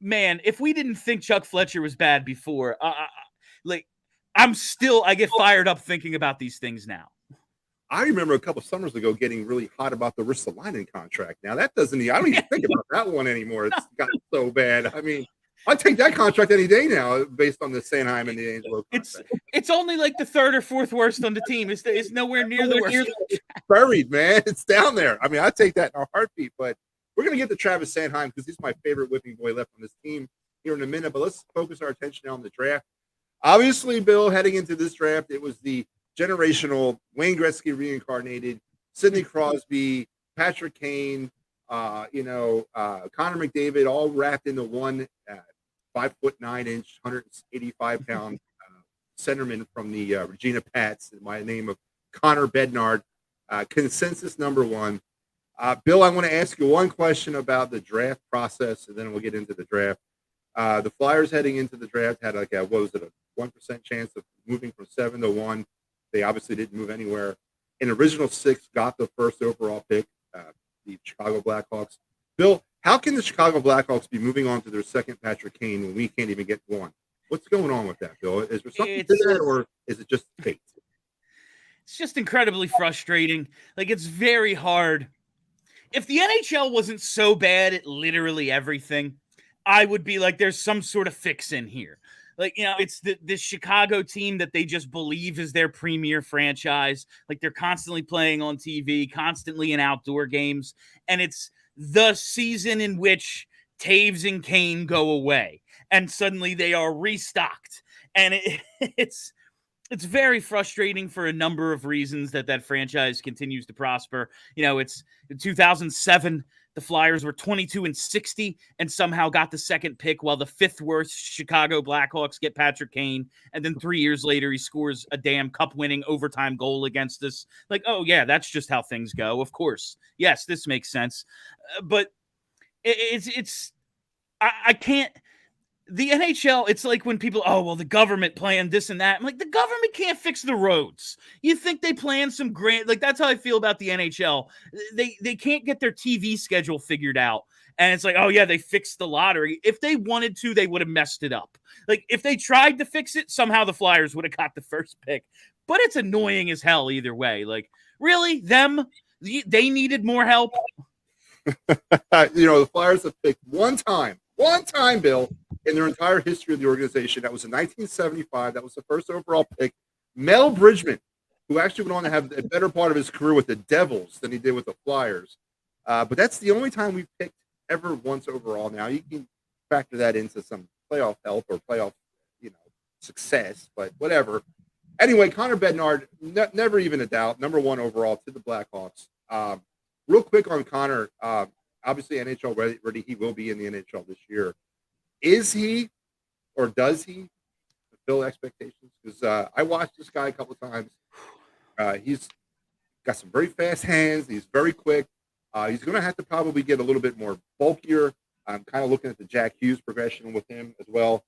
man, if we didn't think Chuck Fletcher was bad before, I get fired up thinking about these things now. I remember a couple of summers ago getting really hot about the Ristolainen contract. Now I don't even think about that one anymore. It's gotten so bad. I mean, I'd take that contract any day now based on the Sanheim and the Angelo contract. It's only like the third or fourth worst on the team. It's nowhere near the worst. Buried, man. It's down there. I mean, I'd take that in a heartbeat, but we're going to get to Travis Sanheim because he's my favorite whipping boy left on this team here in a minute, but let's focus our attention now on the draft. Obviously, Bill, heading into this draft, it was the generational Wayne Gretzky reincarnated, Sidney Crosby, Patrick Kane, Connor McDavid, all wrapped into one 5'9", 185-pound centerman from the Regina Pats by the name of Connor Bednard, consensus number one. Bill, I want to ask you one question about the draft process, and then we'll get into the draft. The Flyers heading into the draft had a 1% chance of moving from 7 to 1. They obviously didn't move anywhere. An original 6 got the first overall pick, the Chicago Blackhawks. Bill, how can the Chicago Blackhawks be moving on to their second Patrick Kane when we can't even get one? What's going on with that, Bill? Is there something to that, or is it just fate? It's just incredibly frustrating. Like, it's very hard. If the NHL wasn't so bad at literally everything, I would be like, there's some sort of fix in here. Like, it's this Chicago team that they just believe is their premier franchise. Like, they're constantly playing on TV, constantly in outdoor games. And it's the season in which Taves and Kane go away. And suddenly they are restocked. And it's very frustrating for a number of reasons that franchise continues to prosper. It's in 2007, the Flyers were 22-60 and somehow got the second pick, while the fifth worst Chicago Blackhawks get Patrick Kane. And then 3 years later, he scores a damn cup-winning overtime goal against us. Like, oh yeah, that's just how things go. Of course. Yes, this makes sense. But I can't. The NHL, it's like when people, the government planned this and that. I'm like, the government can't fix the roads. You think they planned some grand, like, that's how I feel about the NHL. They can't get their TV schedule figured out. And it's like, oh yeah, they fixed the lottery. If they wanted to, they would have messed it up. Like, if they tried to fix it, somehow the Flyers would have got the first pick. But it's annoying as hell either way. Like, really? They needed more help? The Flyers have picked one time, Bill, in their entire history of the organization. That was in 1975. That was the first overall pick. Mel Bridgman, who actually went on to have a better part of his career with the Devils than he did with the Flyers. But that's the only time we've picked ever once overall. Now, you can factor that into some playoff help or playoff, success, but whatever. Anyway, Connor Bednard, never even a doubt, number one overall to the Blackhawks. Real quick on Connor, obviously NHL ready. He will be in the NHL this year. Is he, or does he fulfill expectations? Because I watched this guy a couple of times. He's got some very fast hands. He's very quick. He's going to have to probably get a little bit more bulkier. I'm kind of looking at the Jack Hughes progression with him as well.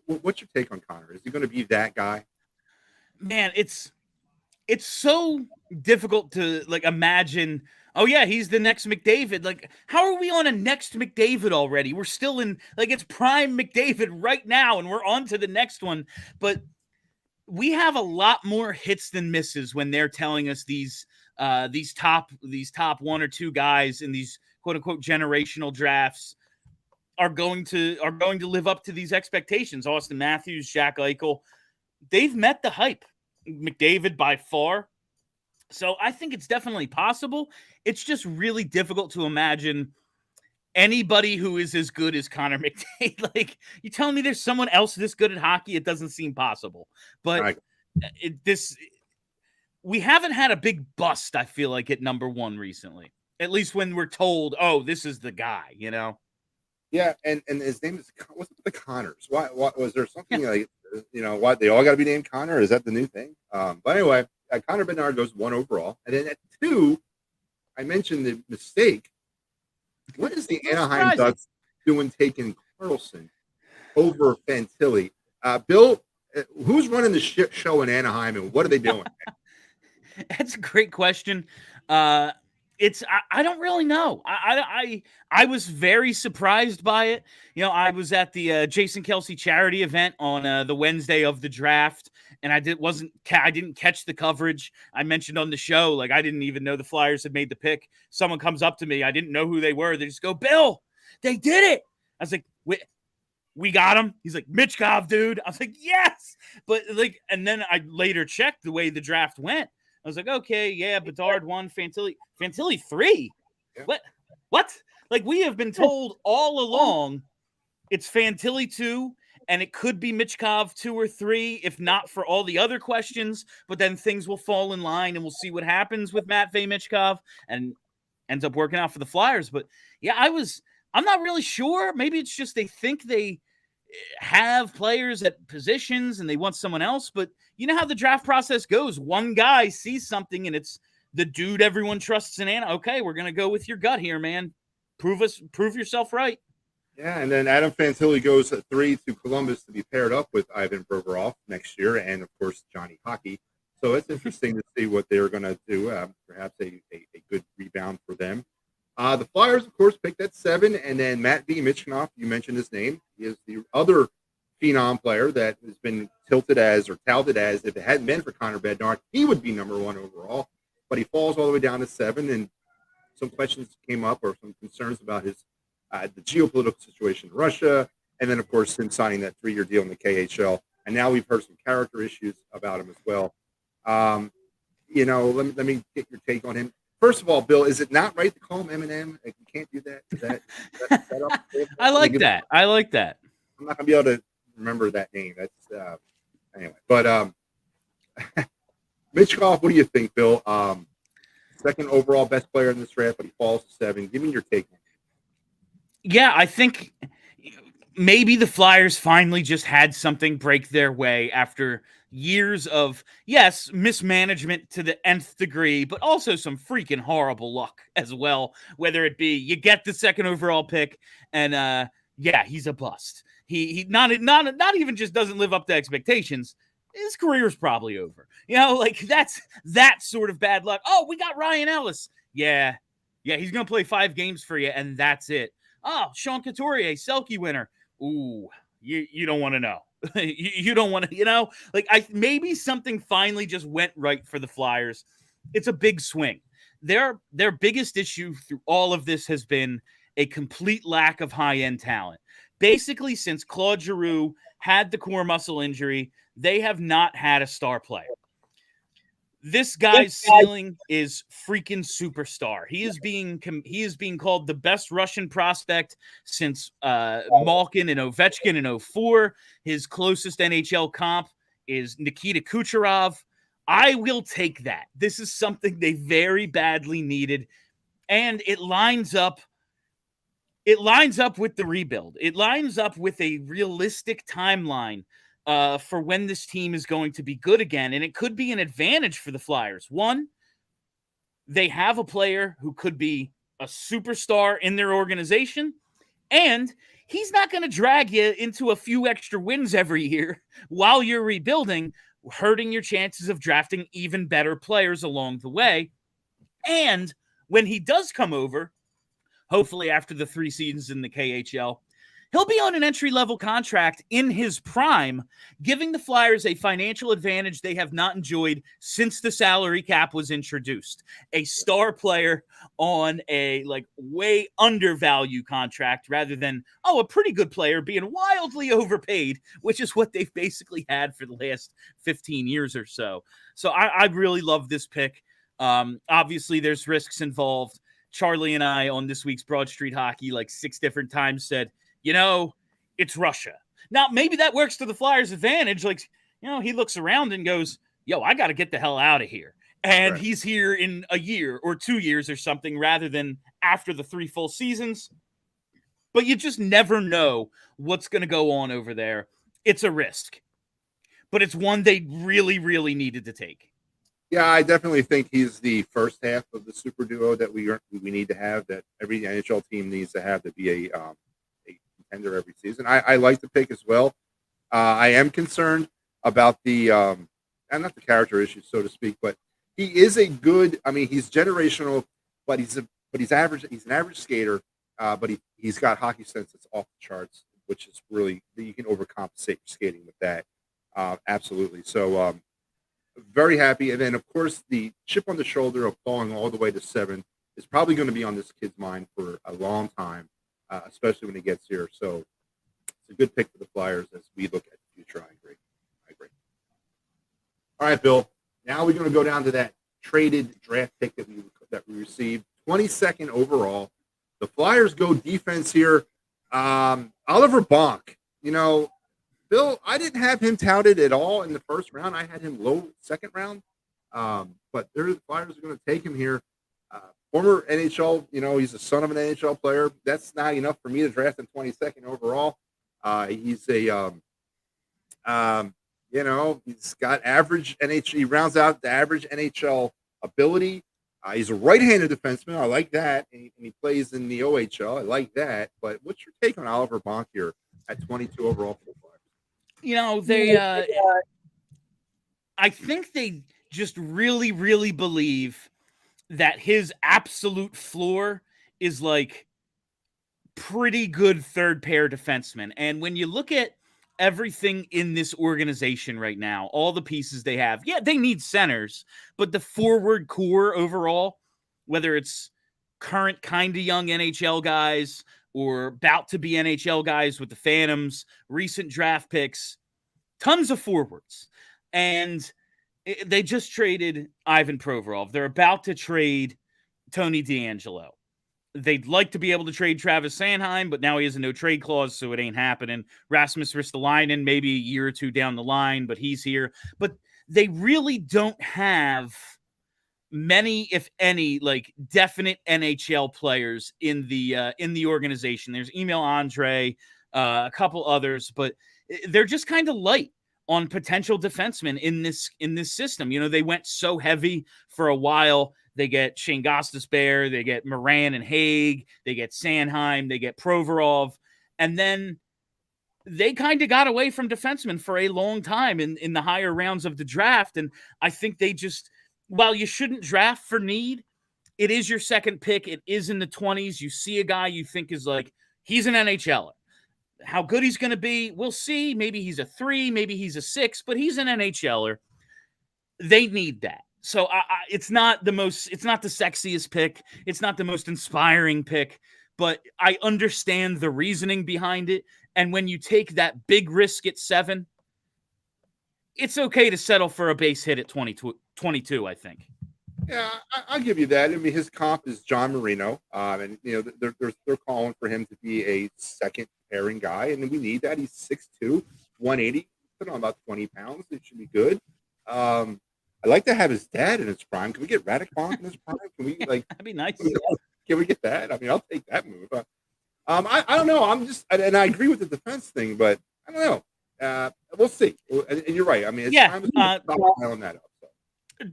What's your take on Connor? Is he going to be that guy? Man, it's so difficult to imagine. Oh yeah, he's the next McDavid. Like, how are we on a next McDavid already? We're still in it's prime McDavid right now, and we're on to the next one. But we have a lot more hits than misses when they're telling us these these top one or two guys in these quote unquote generational drafts are going to live up to these expectations. Austin Matthews, Jack Eichel, they've met the hype. McDavid by far. So I think it's definitely possible. It's just really difficult to imagine anybody who is as good as Connor McDavid. Like, you telling me there's someone else this good at hockey? It doesn't seem possible. But we haven't had a big bust, I feel like, at number one recently. At least when we're told, oh, this is the guy, you know? Yeah, and his name is, what's the Connors? Why was there something like, why they all got to be named Connor? Is that the new thing? But anyway, Connor Bedard goes 1 overall. And then at 2, I mentioned the mistake. What is the Anaheim Ducks doing taking Carlson over Fantilli? Bill, who's running the show in Anaheim and what are they doing? That's a great question. I don't really know. I was very surprised by it. I was at the Jason Kelsey charity event on the Wednesday of the draft, and I didn't catch the coverage. I mentioned on the show, like, I didn't even know the Flyers had made the pick. Someone comes up to me, I didn't know who they were. They just go, "Bill, they did it." I was like, we got him. He's like, "Mitchkov, dude." I was like, "Yes." But and then I later checked the way the draft went. I was like, okay, yeah, Bedard 1, Fantilli 3. Yeah. What? Like, we have been told all along it's Fantilli 2, and it could be Mitchkov 2 or 3, if not for all the other questions. But then things will fall in line, and we'll see what happens with Matvei Mitchkov, and ends up working out for the Flyers. But yeah, I'm not really sure. Maybe it's just they think they have players at positions and they want someone else, but you know how the draft process goes. One guy sees something and it's the dude everyone trusts in Anna. Okay, we're gonna go with your gut here, man. Prove yourself right. Yeah, and then Adam Fantilli goes at 3 to Columbus to be paired up with Ivan Provorov next year, and of course Johnny Hockey. So it's interesting to see what they're going to do. Perhaps a good rebound for them. The Flyers, of course, picked at 7, and then Matvei Mitchkov, you mentioned his name. He is the other phenom player that has been touted as, if it hadn't been for Connor Bedard, he would be number 1 overall. But he falls all the way down to 7, and some questions came up or some concerns about his the geopolitical situation in Russia, and then, of course, him signing that 3-year deal in the KHL. And now we've heard some character issues about him as well. Let me get your take on him. First of all, Bill, is it not right to call him Eminem? Like, you can't do that. Is that up? I like that. I'm not gonna be able to remember that name. That's anyway. But Mitchkov, what do you think, Bill? Second overall best player in this draft, but he falls to 7. Give me your take on it. Yeah, I think maybe the Flyers finally just had something break their way after years of, yes, mismanagement to the nth degree, but also some freaking horrible luck as well. Whether it be you get the second overall pick and he's a bust. He not even just doesn't live up to expectations. His career's probably over. That's that sort of bad luck. Oh, we got Ryan Ellis. Yeah, he's gonna play 5 games for you, and that's it. Oh, Sean Couturier, Selke winner. Ooh, you don't want to know. You don't want to, maybe something finally just went right for the Flyers. It's a big swing. Their biggest issue through all of this has been a complete lack of high-end talent. Basically, since Claude Giroux had the core muscle injury, they have not had a star player. This guy's ceiling is freaking superstar. He is being called the best Russian prospect since Malkin and Ovechkin in 2004. His closest NHL comp is Nikita Kucherov. I will take that. This is something they very badly needed, and it lines up with the rebuild. It lines up with a realistic timeline for when this team is going to be good again. And it could be an advantage for the Flyers. One, they have a player who could be a superstar in their organization, and he's not going to drag you into a few extra wins every year while you're rebuilding, hurting your chances of drafting even better players along the way. And when he does come over, hopefully after the 3 seasons in the KHL, He'll be on an entry-level contract in his prime, giving the Flyers a financial advantage they have not enjoyed since the salary cap was introduced. A star player on a way undervalued contract rather than, a pretty good player being wildly overpaid, which is what they've basically had for the last 15 years or so. So I really love this pick. Obviously, there's risks involved. Charlie and I on this week's Broad Street Hockey 6 different times said, it's Russia. Now, maybe that works to the Flyers' advantage. He looks around and goes, I got to get the hell out of here. And right. He's here in a year or 2 years or something rather than after the 3 full seasons. But you just never know what's going to go on over there. It's a risk. But it's one they really, really needed to take. Yeah, I definitely think he's the first half of the super duo that we need to have, that every NHL team needs to have to be a contender every season. I like the pick as well. I am concerned about the and not the character issues, so to speak, but he is a good. I mean, he's generational, but he's average. He's an average skater, but he's got hockey sense that's off the charts, which is really, you can overcompensate your skating with that. Absolutely. So very happy. And then of course the chip on the shoulder of falling all the way to 7 is probably going to be on this kid's mind for a long time. Especially when he gets here. So it's a good pick for the Flyers as we look at the future. I agree. All right, Bill. Now we're going to go down to that traded draft pick that we received, 22nd overall. The Flyers go defense here. Oliver Bonk. Bill, I didn't have him touted at all in the first round. I had him low second round. But the Flyers are going to take him here. Former NHL, he's the son of an NHL player. That's not enough for me to draft him 22nd overall. He's a, he's got average NHL. He rounds out the average NHL ability. He's a right-handed defenseman. I like that. And he plays in the OHL. I like that. But what's your take on Oliver Bonk here at 22 overall for the Flyers? I think they just really, really believe that his absolute floor is pretty good third pair defenseman. And when you look at everything in this organization right now, all the pieces they have, they need centers, but the forward core overall, whether it's current kind of young NHL guys or about to be NHL guys with the Phantoms, recent draft picks, tons of forwards. And they just traded Ivan Provorov. They're about to trade Tony DeAngelo. They'd like to be able to trade Travis Sanheim, but now he has a no-trade clause, so it ain't happening. Rasmus Ristolainen, maybe a year or two down the line, but he's here. But they really don't have many, if any, definite NHL players in the organization. There's Emil Andre, a couple others, but they're just kind of light on potential defensemen in this system. They went so heavy for a while. They get Shane Gostisbehere, they get Moran and Haig, they get Sanheim, they get Provorov, and then they kind of got away from defensemen for a long time in the higher rounds of the draft. And I think they just, while you shouldn't draft for need, it is your second pick. It is in the 20s. You see a guy you think is he's an NHLer. How good he's going to be, we'll see. Maybe he's a 3, maybe he's a 6, but he's an NHLer. They need that. So it's not the sexiest pick. It's not the most inspiring pick, but I understand the reasoning behind it. And when you take that big risk at 7, it's okay to settle for a base hit at 22, I think. Yeah, I'll give you that. I mean, his comp is John Marino, and they're calling for him to be a second pairing guy, and we need that. He's 6'2", 180, put on about 20 pounds. It should be good. I'd like to have his dad in his prime. Can we get Radek Bonk in his prime? Can we that'd be nice. Can we get that? I mean, I'll take that move. I don't know. I'm just, and I agree with the defense thing, but I don't know. We'll see. And you're right. I mean, it's time to stop piling that up.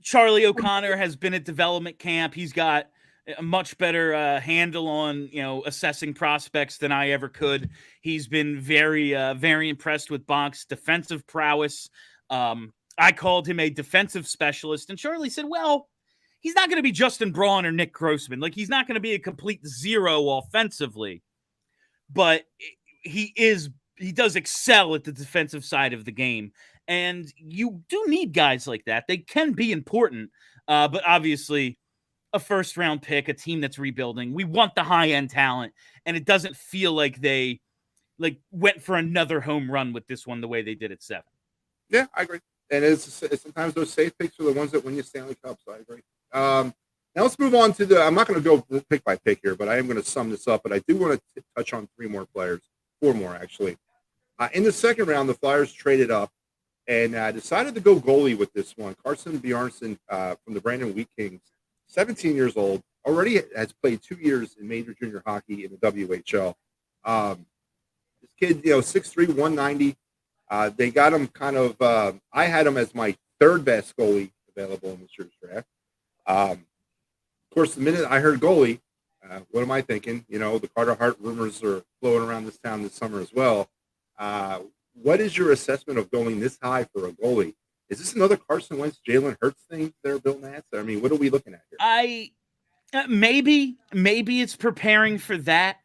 Charlie O'Connor has been at development camp. He's got a much better handle on, assessing prospects than I ever could. He's been very, very impressed with Bonk's defensive prowess. I called him a defensive specialist, and Charlie said, well, he's not going to be Justin Braun or Nick Grossman. He's not going to be a complete zero offensively, but he does excel at the defensive side of the game. And you do need guys like that. They can be important, but obviously a first-round pick, a team that's rebuilding, we want the high-end talent, and it doesn't feel like they went for another home run with this one the way they did at 7. Yeah, I agree. And it's sometimes those safe picks are the ones that win you Stanley Cups. I agree. Now let's move on to I'm not going to go pick by pick here, but I am going to sum this up. But I do want to touch on 4 more actually. In the second round, the Flyers traded up and decided to go goalie with this one. Carson Bjarnason from the Brandon Wheat Kings, 17 years old, already has played 2 years in major junior hockey in the WHL. This kid, 6'3", 190. They got him kind of I had him as my third best goalie available in this year's draft. Of course, the minute I heard goalie, what am I thinking? The Carter Hart rumors are flowing around this town this summer as well. What is your assessment of going this high for a goalie? Is this another Carson Wentz, Jalen Hurts thing they're building at? I mean, what are we looking at here? Maybe it's preparing for that.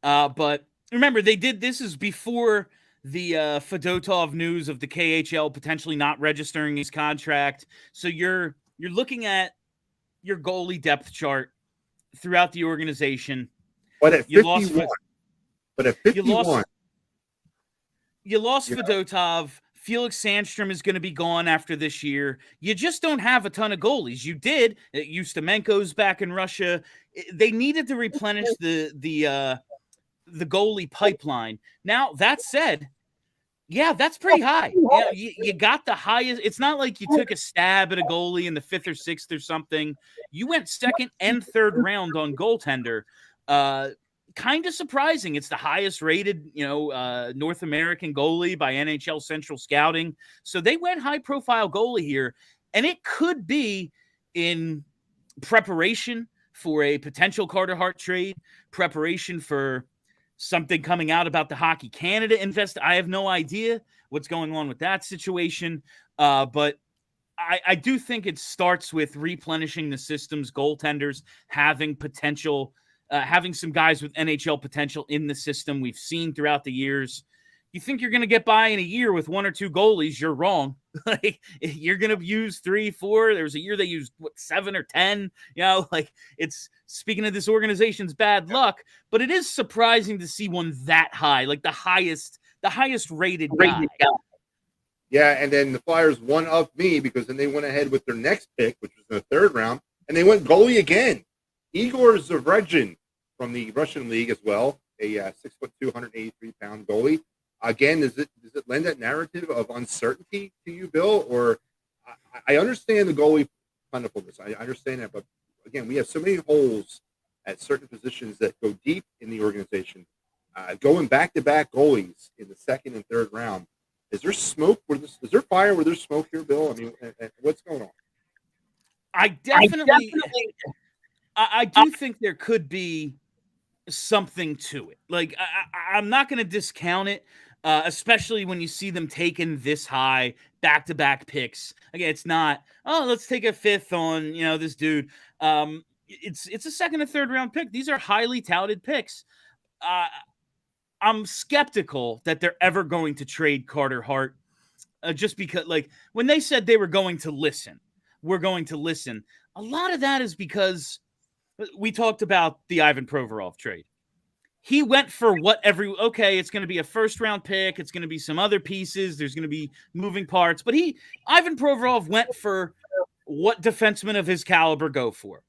But remember, this is before the Fedotov news of the KHL potentially not registering his contract. So you're looking at your goalie depth chart throughout the organization. But at 51, you lost Fedotov. Felix Sandstrom is going to be gone after this year. You just don't have a ton of goalies. You did. Ustimenko's back in Russia. They needed to replenish the goalie pipeline. Now, that said, yeah, that's pretty high. You got the highest. It's not like you took a stab at a goalie in the 5th or 6th or something. You went 2nd and 3rd round on goaltender. Kind of surprising. It's the highest rated, North American goalie by NHL Central Scouting. So they went high profile goalie here, and it could be in preparation for a potential Carter Hart trade, preparation for something coming out about the Hockey Canada invest. I have no idea what's going on with that situation. But I do think it starts with replenishing the system's goaltenders, having potential, having some guys with NHL potential in the system. We've seen throughout the years. You think you're going to get by in a year with 1 or 2 goalies, you're wrong. You're going to use 3, 4. There was a year they used 7 or 10. It's speaking of this organization's bad luck, but it is surprising to see one that high, like the highest rated guy. Yeah, and then the Flyers one up me because then they went ahead with their next pick, which was in the 3rd round, and they went goalie again. Igor Zavredzhin from the Russian league as well, a 6'2", 183-pound goalie. Again, does it lend that narrative of uncertainty to you, Bill? Or I understand the goalie plentifulness. I understand that, but again, we have so many holes at certain positions that go deep in the organization. Going back-to-back goalies in the 2nd and 3rd round, is there smoke? Is there fire where there's smoke here, Bill? I mean, what's going on? I do think there could be something to it. Like, I'm not going to discount it. Especially when you see them taking this high back-to-back picks. Again, it's not, let's take a 5th on, this dude. It's a 2nd and 3rd round pick. These are highly touted picks. I'm skeptical that they're ever going to trade Carter Hart just because, when they said they were going to listen, we're going to listen. A lot of that is because we talked about the Ivan Provorov trade. He went for it's going to be a 1st round pick. It's going to be some other pieces. There's going to be moving parts. But Ivan Provorov went for what defensemen of his caliber go for.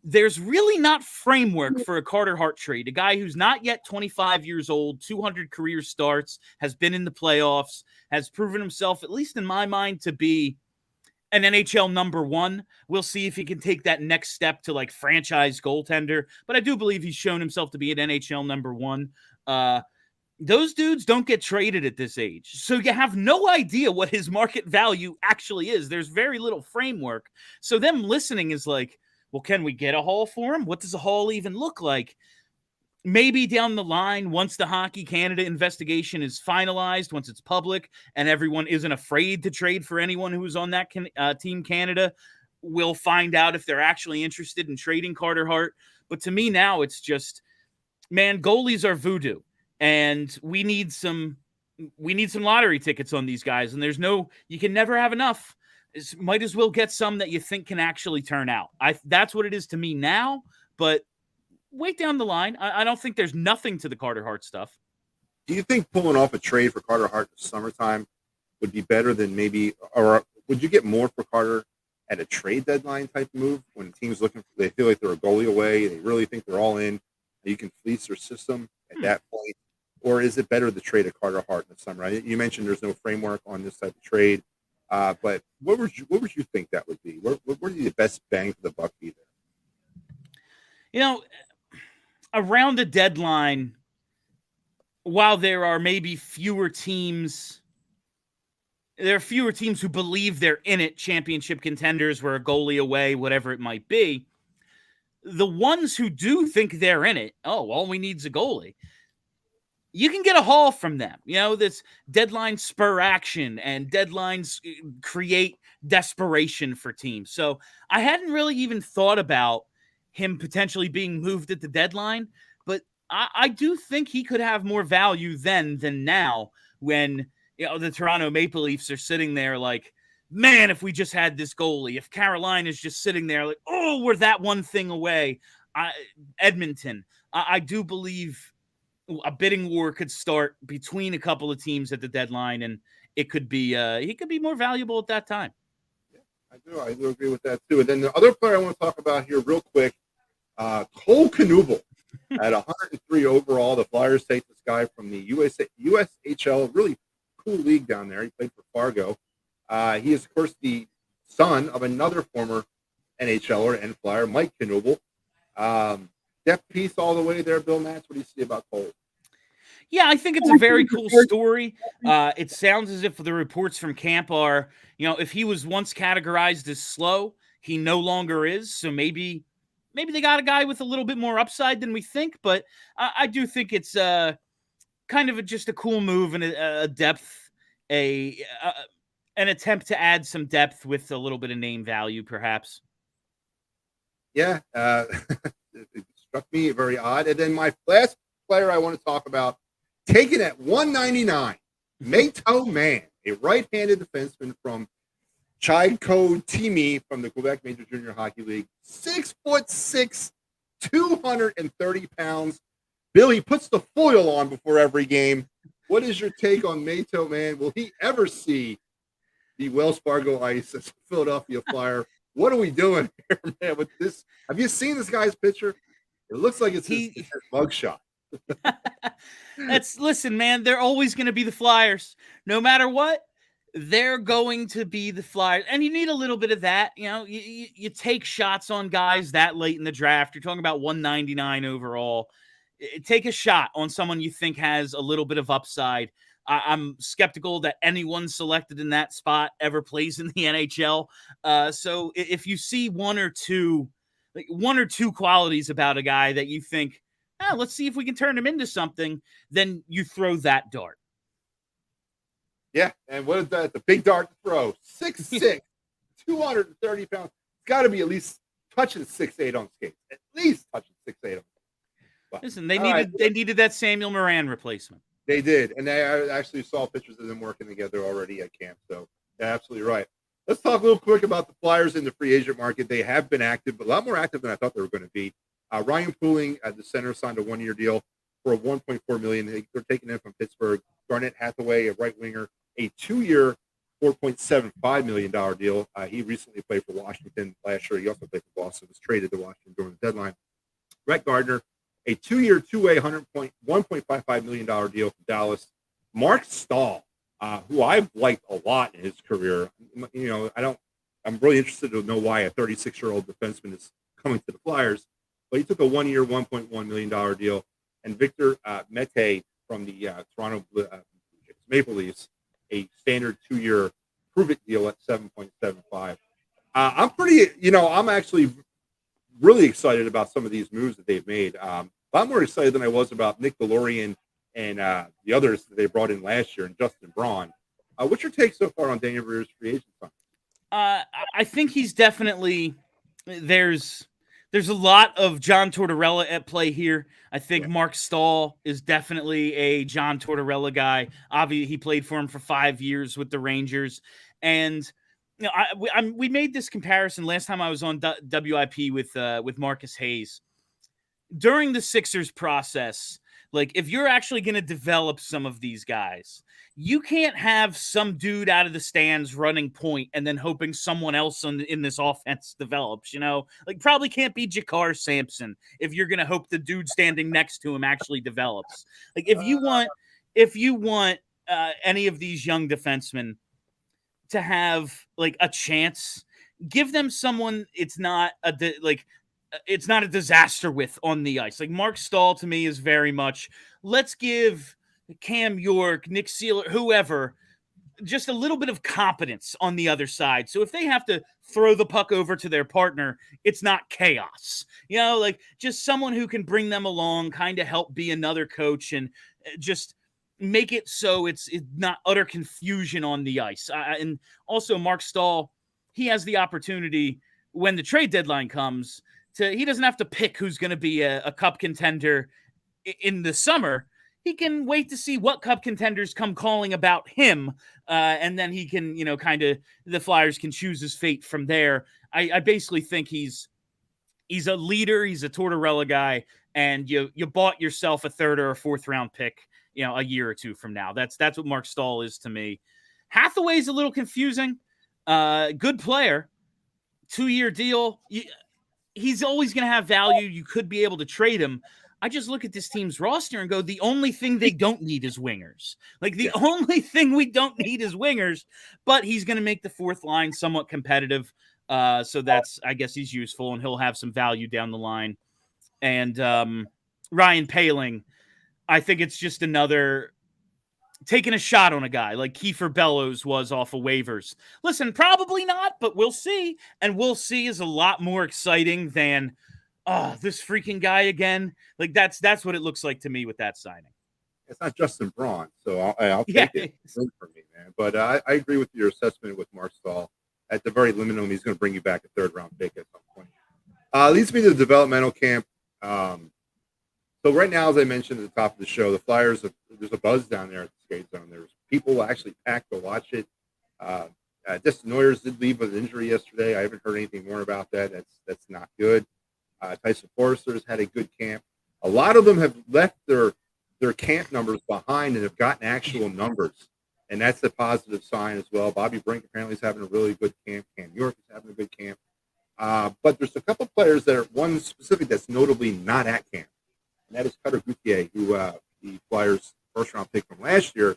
There's really not framework for a Carter Hart trade. A guy who's not yet 25 years old, 200 career starts, has been in the playoffs, has proven himself, at least in my mind, to be an NHL number 1. We'll see if he can take that next step to franchise goaltender. But I do believe he's shown himself to be an NHL number 1. Those dudes don't get traded at this age. So you have no idea what his market value actually is. There's very little framework. So them listening is like, well, can we get a haul for him? What does a haul even look like? Maybe down the line, once the Hockey Canada investigation is finalized, once it's public, and everyone isn't afraid to trade for anyone who's on that Team Canada, we'll find out if they're actually interested in trading Carter Hart. But to me now, it's just, man, goalies are voodoo. and we need some lottery tickets on these guys, and you can never have enough. Might as well get some that you think can actually turn out. That's what it is to me now, but wait down the line. I don't think there's nothing to the Carter Hart stuff. Do you think pulling off a trade for Carter Hart in the summertime would be better than maybe, or would you get more for Carter at a trade deadline type move when teams they feel like they're a goalie away, they really think they're all in, and you can fleece their system at that point? Or is it better to trade a Carter Hart in the summer? You mentioned there's no framework on this type of trade, but what would you think that would be? Where would the best bang for the buck be there? Around the deadline, while there are maybe fewer teams who believe they're in it, championship contenders, we're a goalie away, whatever it might be. The ones who do think they're in it, all we need is a goalie. You can get a haul from them. This deadline spur action, and deadlines create desperation for teams. So I hadn't really even thought about him potentially being moved at the deadline, but I do think he could have more value then than now, when the Toronto Maple Leafs are sitting there like, man, if we just had this goalie, if Carolina's just sitting there like, we're that one thing away. Edmonton, I do believe a bidding war could start between a couple of teams at the deadline, and it could be he could be more valuable at that time. Yeah, I do agree with that too. And then the other player I want to talk about here real quick, Cole Knuble. At 103 overall, the Flyers take this guy from the USHL, really cool league down there. He played for Fargo. He is, of course, the son of another former NHLer and Flyer, Mike Knuble. Depth piece all the way there, Bill Matz. What do you see about Cole? Yeah, I think it's a very cool story. It sounds as if the reports from camp are, if he was once categorized as slow, he no longer is. So maybe they got a guy with a little bit more upside than we think. But I do think it's kind of just a cool move and a depth, an attempt to add some depth with a little bit of name value, perhaps. Yeah, it struck me very odd. And then my last player I want to talk about, taken at 199, Matty Man, a right-handed defenseman from Chayco Timi from the Quebec Major Junior Hockey League. 6'6", 230 pounds. Billy puts the foil on before every game. What is your take on Matty Man? Will he ever see the Wells Fargo ice as a Philadelphia Flyer? What are we doing here, man, with this? Have you seen this guy's picture? It looks like it's his mugshot. Listen, man, they're always going to be the Flyers. No matter what, they're going to be the Flyers. And you need a little bit of that. You take shots on guys that late in the draft. You're talking about 199 overall. Take a shot on someone you think has a little bit of upside. I'm skeptical that anyone selected in that spot ever plays in the NHL. So if you see one or two qualities about a guy that you think, let's see if we can turn him into something, then you throw that dart. Yeah, and what is that? The big dart to throw. 6'6", 230 pounds. It's got to be at least touching 6'8" on skates. At least touching 6'8" on skates. But, listen, they needed that Samuel Morin replacement. They did, and I actually saw pictures of them working together already at camp. So, yeah, absolutely right. Let's talk a little quick about the Flyers in the free agent market. They have been active, but a lot more active than I thought they were going to be. Ryan Pooling at the center signed a one-year deal for a $1.4 million. They're taking him from Pittsburgh. Garnett Hathaway, a right winger, a 2-year, $4.75 million deal. He recently played for Washington last year. He also played for Boston. Was traded to Washington during the deadline. Brett Gardner, a 2-year, two-way, $1.55 million deal from Dallas. Mark Stahl, who I've liked a lot in his career. I'm really interested to know why a 36-year-old defenseman is coming to the Flyers. But he took a 1-year, $1.1 million deal. And Victor Mete from the Toronto Maple Leafs, a standard 2-year prove-it deal at $7.75. I'm actually really excited about some of these moves that they've made. A lot more excited than I was about Nick DeLorean and the others that they brought in last year, and Justin Braun. What's your take so far on Daniel Brière's free agent sign? I think he's definitely there's There's a lot of John Tortorella at play here. I think Mark Stahl is definitely a John Tortorella guy. Obviously, he played for him for 5 years with the Rangers. And we made this comparison last time I was on WIP with Marcus Hayes. During the Sixers process, like if you're actually going to develop some of these guys, you can't have some dude out of the stands running point and then hoping someone else in this offense develops, like probably can't be Jakar Sampson if you're going to hope the dude standing next to him actually develops. Like if you want any of these young defensemen to have like a chance, give them someone it's not a disaster with on the ice. Like Mark Stahl to me is very much, let's give Cam York, Nick Seeler, whoever, just a little bit of competence on the other side. So if they have to throw the puck over to their partner, it's not chaos. Like just someone who can bring them along, kind of help be another coach and just make it so it's not utter confusion on the ice. And also Mark Stahl, he has the opportunity when the trade deadline comes he doesn't have to pick who's going to be a cup contender in the summer. He can wait to see what cup contenders come calling about him. And then he can, the Flyers can choose his fate from there. I basically think he's a leader. He's a Tortorella guy. And you bought yourself a 3rd or a 4th round pick, a year or two from now. That's what Mark Stahl is to me. Hathaway's a little confusing. Good player. 2-year deal. He's always going to have value. You could be able to trade him. I just look at this team's roster and go, the only thing they don't need is wingers. Like the only thing we don't need is wingers, but he's going to make the 4th line somewhat competitive. So that's, I guess he's useful and he'll have some value down the line. And Ryan Poehling, I think it's just another taking a shot on a guy like Kiefer Bellows was off of waivers. Listen, probably not, but we'll see. And we'll see is a lot more exciting than this freaking guy again. Like that's what it looks like to me with that signing. It's not Justin Braun, so I'll take it. It's for me, man. But I agree with your assessment with Mark Stahl. At the very minimum, he's going to bring you back a 3rd round pick at some point. Leads me to the developmental camp. So right now, as I mentioned at the top of the show, the Flyers, there's a buzz down there at the skate zone. There's people actually packed to watch it. Destin Noyers did leave with an injury yesterday. I haven't heard anything more about that. That's not good. Tyson Forrester's had a good camp. A lot of them have left their camp numbers behind and have gotten actual numbers, and that's a positive sign as well. Bobby Brink apparently is having a really good camp. Cam York is having a good camp. But there's a couple players that are one specific that's notably not at camp. And that is Cutter Gauthier, who the Flyers' 1st-round pick from last year,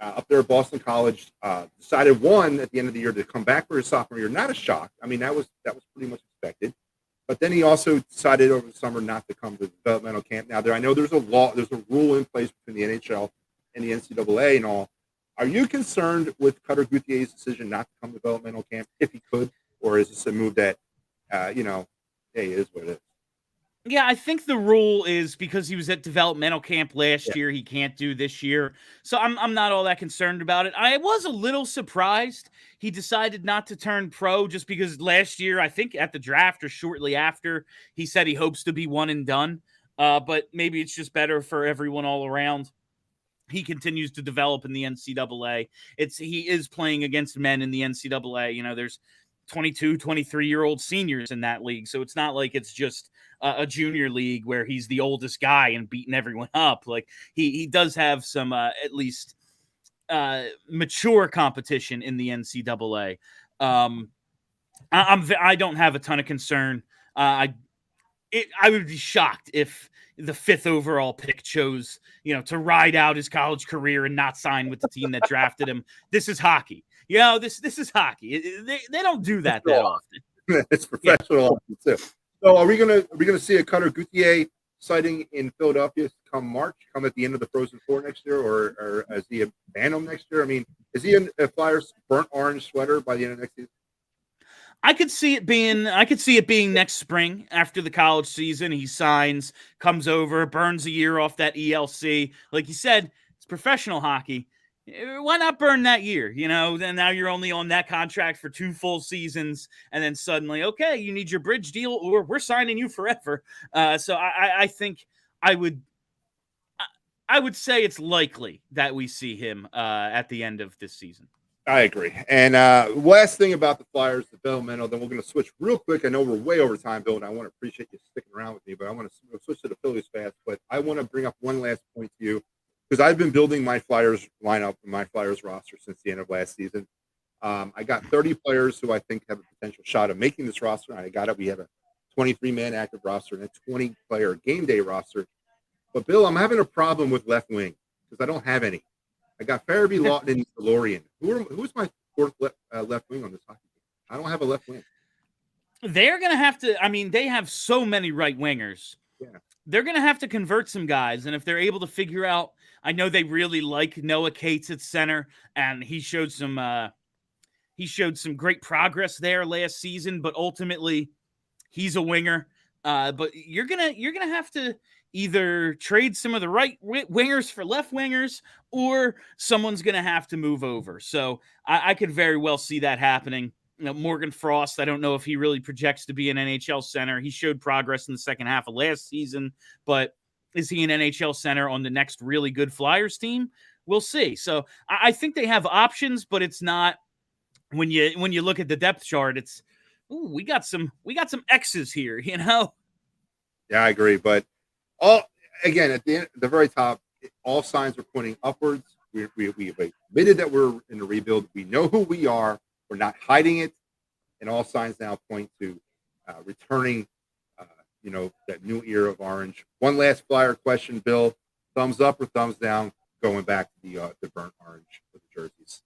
up there at Boston College, decided at the end of the year to come back for his sophomore year. Not a shock. I mean, that was pretty much expected. But then he also decided over the summer not to come to the developmental camp. Now, I know there's a rule in place between the NHL and the NCAA and all. Are you concerned with Cutter Gauthier's decision not to come to developmental camp if he could, or is this a move that, hey, it is what it is? Yeah, I think the rule is because he was at developmental camp last year, he can't do this year. So I'm not all that concerned about it. I was a little surprised he decided not to turn pro just because last year, I think at the draft or shortly after, he said he hopes to be one and done. But maybe it's just better for everyone all around. He continues to develop in the NCAA. He is playing against men in the NCAA. There's 22, 23-year-old seniors in that league. So it's not like it's just a junior league where he's the oldest guy and beating everyone up. Like he does have some at least mature competition in the NCAA. I don't have a ton of concern. I would be shocked if the 5th overall pick chose, to ride out his college career and not sign with the team that drafted him. This is hockey. This is hockey. They don't do that often. It's professional hockey too. So are we gonna see a Cutter Gauthier sighting in Philadelphia come March, come at the end of the Frozen Four next year, or is he a Phantom next year? I mean, is he a Flyers burnt orange sweater by the end of next season? I could see it being next spring after the college season. He signs, comes over, burns a year off that ELC. Like you said, it's professional hockey. why not burn that year? Then now you're only on that contract for 2 full seasons, and then suddenly, okay, you need your bridge deal, or we're signing you forever. So I think I would say it's likely that we see him at the end of this season. I agree. And last thing about the Flyers developmental, then we're going to switch real quick. I know we're way over time, Bill, and I want to appreciate you sticking around with me, but I want to switch to the Phillies fast. But I want to bring up one last point to you, because I've been building my Flyers lineup and my Flyers roster since the end of last season. I got 30 players who I think have a potential shot of making this roster. I got it. We have a 23-man active roster and a 20-player game day roster. But, Bill, I'm having a problem with left wing because I don't have any. I got Farabee, Lawton, and DeLorean. Who's my fourth left wing on this hockey team? I don't have a left wing. They're going to have to – I mean, they have so many right wingers. Yeah. They're going to have to convert some guys, and if they're able to figure out – I know they really like Noah Cates at center, and he showed some great progress there last season, but ultimately he's a winger. But you're gonna have to either trade some of the right wingers for left wingers, or someone's going to have to move over. So I could very well see that happening. Morgan Frost, I don't know if he really projects to be an NHL center. He showed progress in the second half of last season, but is he an NHL center on the next really good Flyers team? We'll see. So I think they have options, but it's not, when you look at the depth chart, it's, we got some X's here, Yeah, I agree. But again, at the very top, all signs are pointing upwards. We've admitted that we're in a rebuild. We know who we are. We're not hiding it. And all signs now point to returning, that new era of orange. One last Flyer question, Bill. Thumbs up or thumbs down going back to the burnt orange for the jerseys?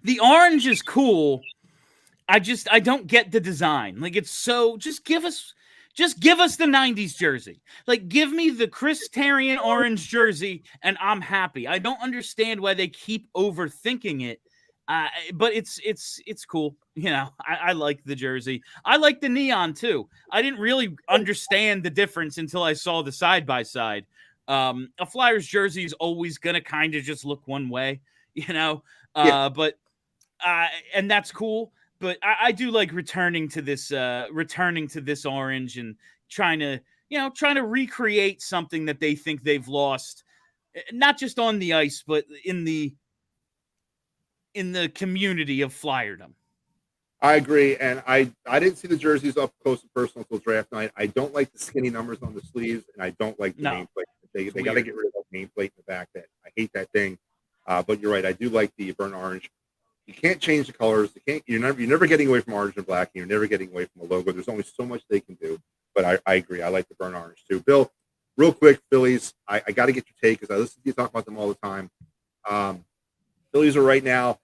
The orange is cool. I don't get the design. Like, it's so, just give us the 90s jersey. Like, give me the Chris Therien orange jersey and I'm happy. I don't understand why they keep overthinking it. But it's cool. I like the jersey. I like the neon too. I didn't really understand the difference until I saw the side-by-side. A Flyers jersey is always going to kind of just look one way, but and that's cool. But I do like returning to this orange and trying to recreate something that they think they've lost, not just on the ice, but in the community of Flyerdom. I agree, and I didn't see the jerseys up close and personal until draft night. I don't like the skinny numbers on the sleeves, and I don't like the nameplate. They got to get rid of that nameplate in the back. That I hate that thing. But you're right. I do like the burnt orange. You can't change the colors. You're never getting away from orange and black. And you're never getting away from the logo. There's only so much they can do. But I agree. I like the burnt orange too. Bill, real quick, Phillies. I got to get your take because I listen to you talk about them all the time. Phillies are right now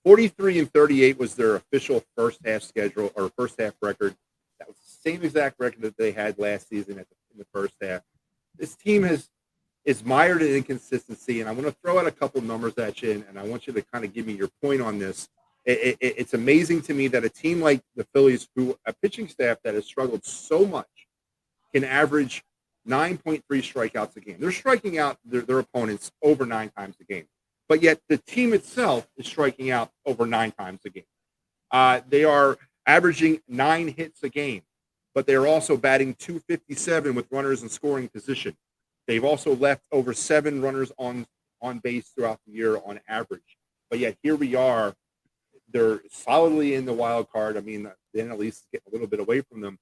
43-38 was their official first half schedule or first half record. That was the same exact record that they had last season in the first half. This team is mired in inconsistency, and I want to throw out a couple numbers at you, and I want you to kind of give me your point on this. It's amazing to me that a team like the Phillies, who a pitching staff that has struggled so much, can average 9.3 strikeouts a game. They're striking out their opponents over 9 times a game. But yet the team itself is striking out over 9 times a game. They are averaging 9 hits a game, but they're also batting .257 with runners in scoring position. They've also left over 7 runners on base throughout the year on average. But yet here we are. They're solidly in the wild card. I mean, then at least get a little bit away from them.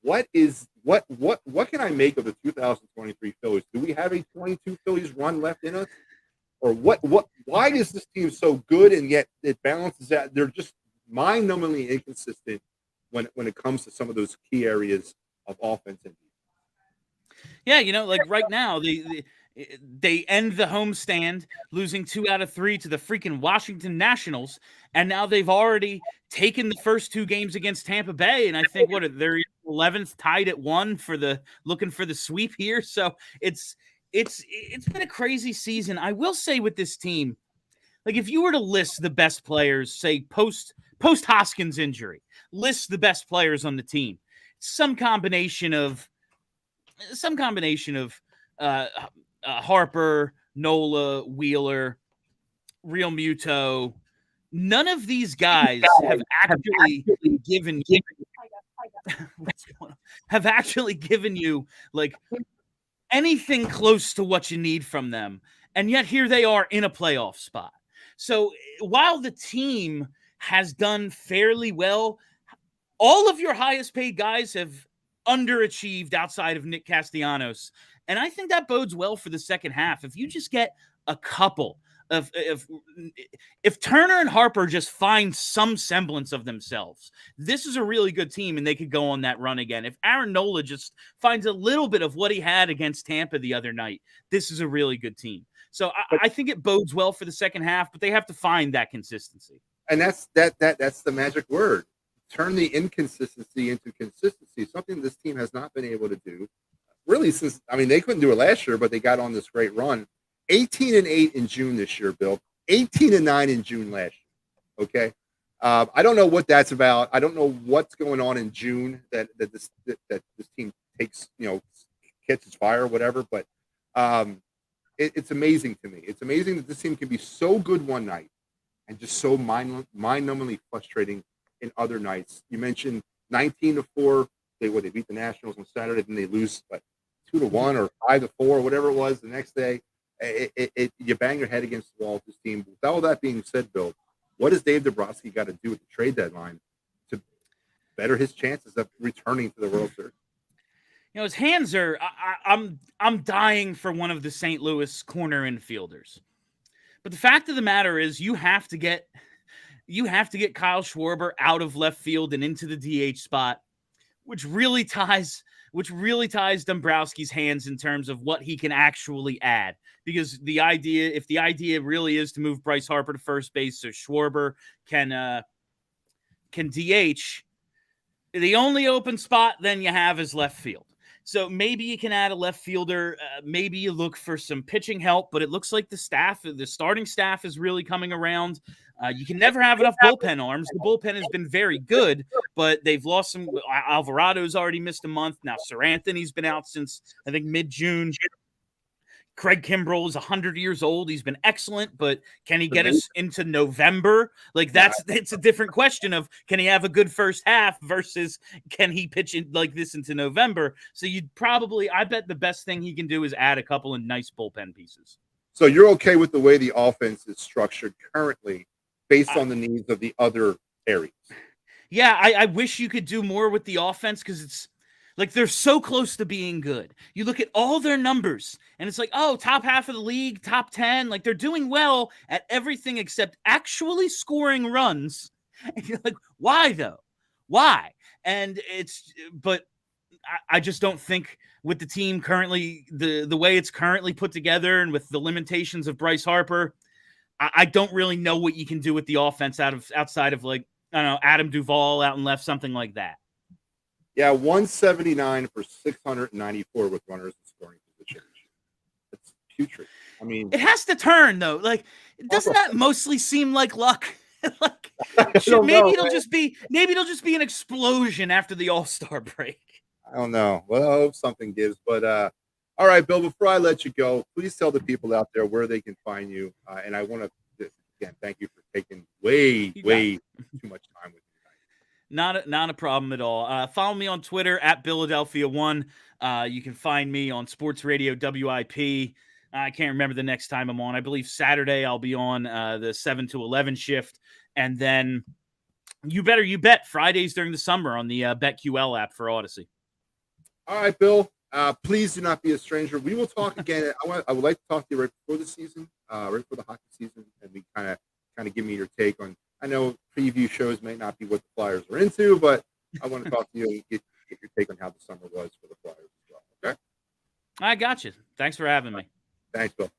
What can I make of the 2023 Phillies? Do we have a 22 Phillies run left in us? Or why is this team so good and yet it balances out? They're just mind-numbingly inconsistent when it comes to some of those key areas of offense and defense. Yeah, like right now, they end the homestand losing 2 out of 3 to the freaking Washington Nationals, and now they've already taken the first 2 games against Tampa Bay, and I think they're 11th, tied at 1 looking for the sweep here. So it's been a crazy season. I will say with this team, like if you were to list the best players, say post Hoskins injury, list the best players on the team, some combination of Harper, Nola, Wheeler, Real Muto. None of these guys have actually given you what's going on? Have actually given you like anything close to what you need from them. And yet here they are in a playoff spot. So while the team has done fairly well, all of your highest paid guys have underachieved outside of Nick Castellanos. And I think that bodes well for the second half. If you just get a couple of if Turner and Harper just find some semblance of themselves, this is a really good team and they could go on that run again. If Aaron Nola just finds a little bit of what he had against Tampa the other night, this is a really good team. So I think it bodes well for the second half, but they have to find that consistency. And that's the magic word. Turn the inconsistency into consistency, something this team has not been able to do really since, I mean, they couldn't do it last year, but they got on this great run. 18-8 in June this year, Bill. 18-9 in June last year. Okay. I don't know what that's about. I don't know what's going on in June that this team takes, catches fire or whatever, but it's amazing to me. It's amazing that this team can be so good one night and just so mind-numbingly frustrating in other nights. You mentioned 19-4. They beat the Nationals on Saturday, then they lose 2-1 or 5-4 or whatever it was the next day. You bang your head against the wall with this team. With all that being said, Bill, what does Dave Dombrowski got to do at the trade deadline to better his chances of returning to the World Series? His hands are. I'm dying for one of the St. Louis corner infielders, but the fact of the matter is, you have to get Kyle Schwarber out of left field and into the DH spot, which really ties Dombrowski's hands in terms of what he can actually add. Because if the idea really is to move Bryce Harper to first base so Schwarber can DH, the only open spot then you have is left field. So maybe you can add a left fielder. Maybe you look for some pitching help, but it looks like the starting staff is really coming around. You can never have enough bullpen arms. The bullpen has been very good, but they've lost some. Alvarado's already missed a month. Now Sir Anthony's been out since, I think, mid-June. Craig Kimbrell is 100 years old. He's been excellent, but can he get us into November? It's a different question of can he have a good first half versus can he pitch like this into November? So I bet the best thing he can do is add a couple of nice bullpen pieces. So you're okay with the way the offense is structured currently based on the needs of the other areas? Yeah, I wish you could do more with the offense because it's like they're so close to being good. You look at all their numbers, and it's like, oh, top half of the league, top 10. Like, they're doing well at everything except actually scoring runs. And you're like, why, though? Why? And but I just don't think with the team currently, the way it's currently put together and with the limitations of Bryce Harper, I don't really know what you can do with the offense outside of, like, I don't know, Adam Duvall out and left, something like that. Yeah, 179 for 694 with runners in scoring position. It's putrid. I mean, it has to turn though. Like, doesn't that mostly seem like luck? Like, maybe it'll just be an explosion after the All-Star break. I don't know. Well, I hope something gives. But all right, Bill. Before I let you go, please tell the people out there where they can find you. And I want to again thank you for taking way too much time with me. Not a problem at all. Follow me on Twitter at Philadelphia1. You can find me on Sports Radio WIP. I can't remember the next time I'm on. I believe Saturday I'll be on the 7 to 11 shift. And then you bet Fridays during the summer on the BetQL app for Odyssey. All right, Bill. Please do not be a stranger. We will talk again. I would like to talk to you right before the season, right before the hockey season, and we kind of give me your take on. I know preview shows may not be what the Flyers are into, but I want to talk to you and get your take on how the summer was for the Flyers as well. Okay? I got you. Thanks for having me. Thanks, Bill.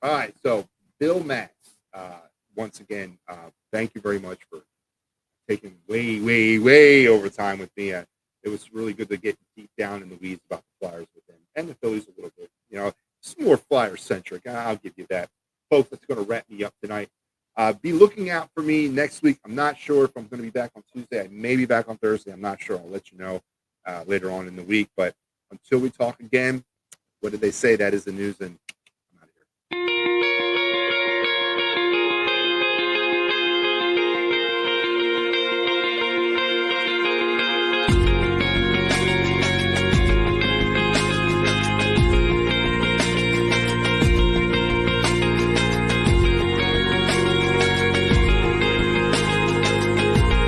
All right, so Bill Matz, once again, thank you very much for taking way over time with me. It was really good to get deep down in the weeds about the Flyers with him and the Phillies a little bit. It's more Flyer-centric. I'll give you that. Folks, that's going to wrap me up tonight. Be looking out for me next week. I'm not sure if I'm going to be back on Tuesday. I may be back on Thursday. I'm not sure. I'll let you know later on in the week. But until we talk again, what did they say? That is the news. And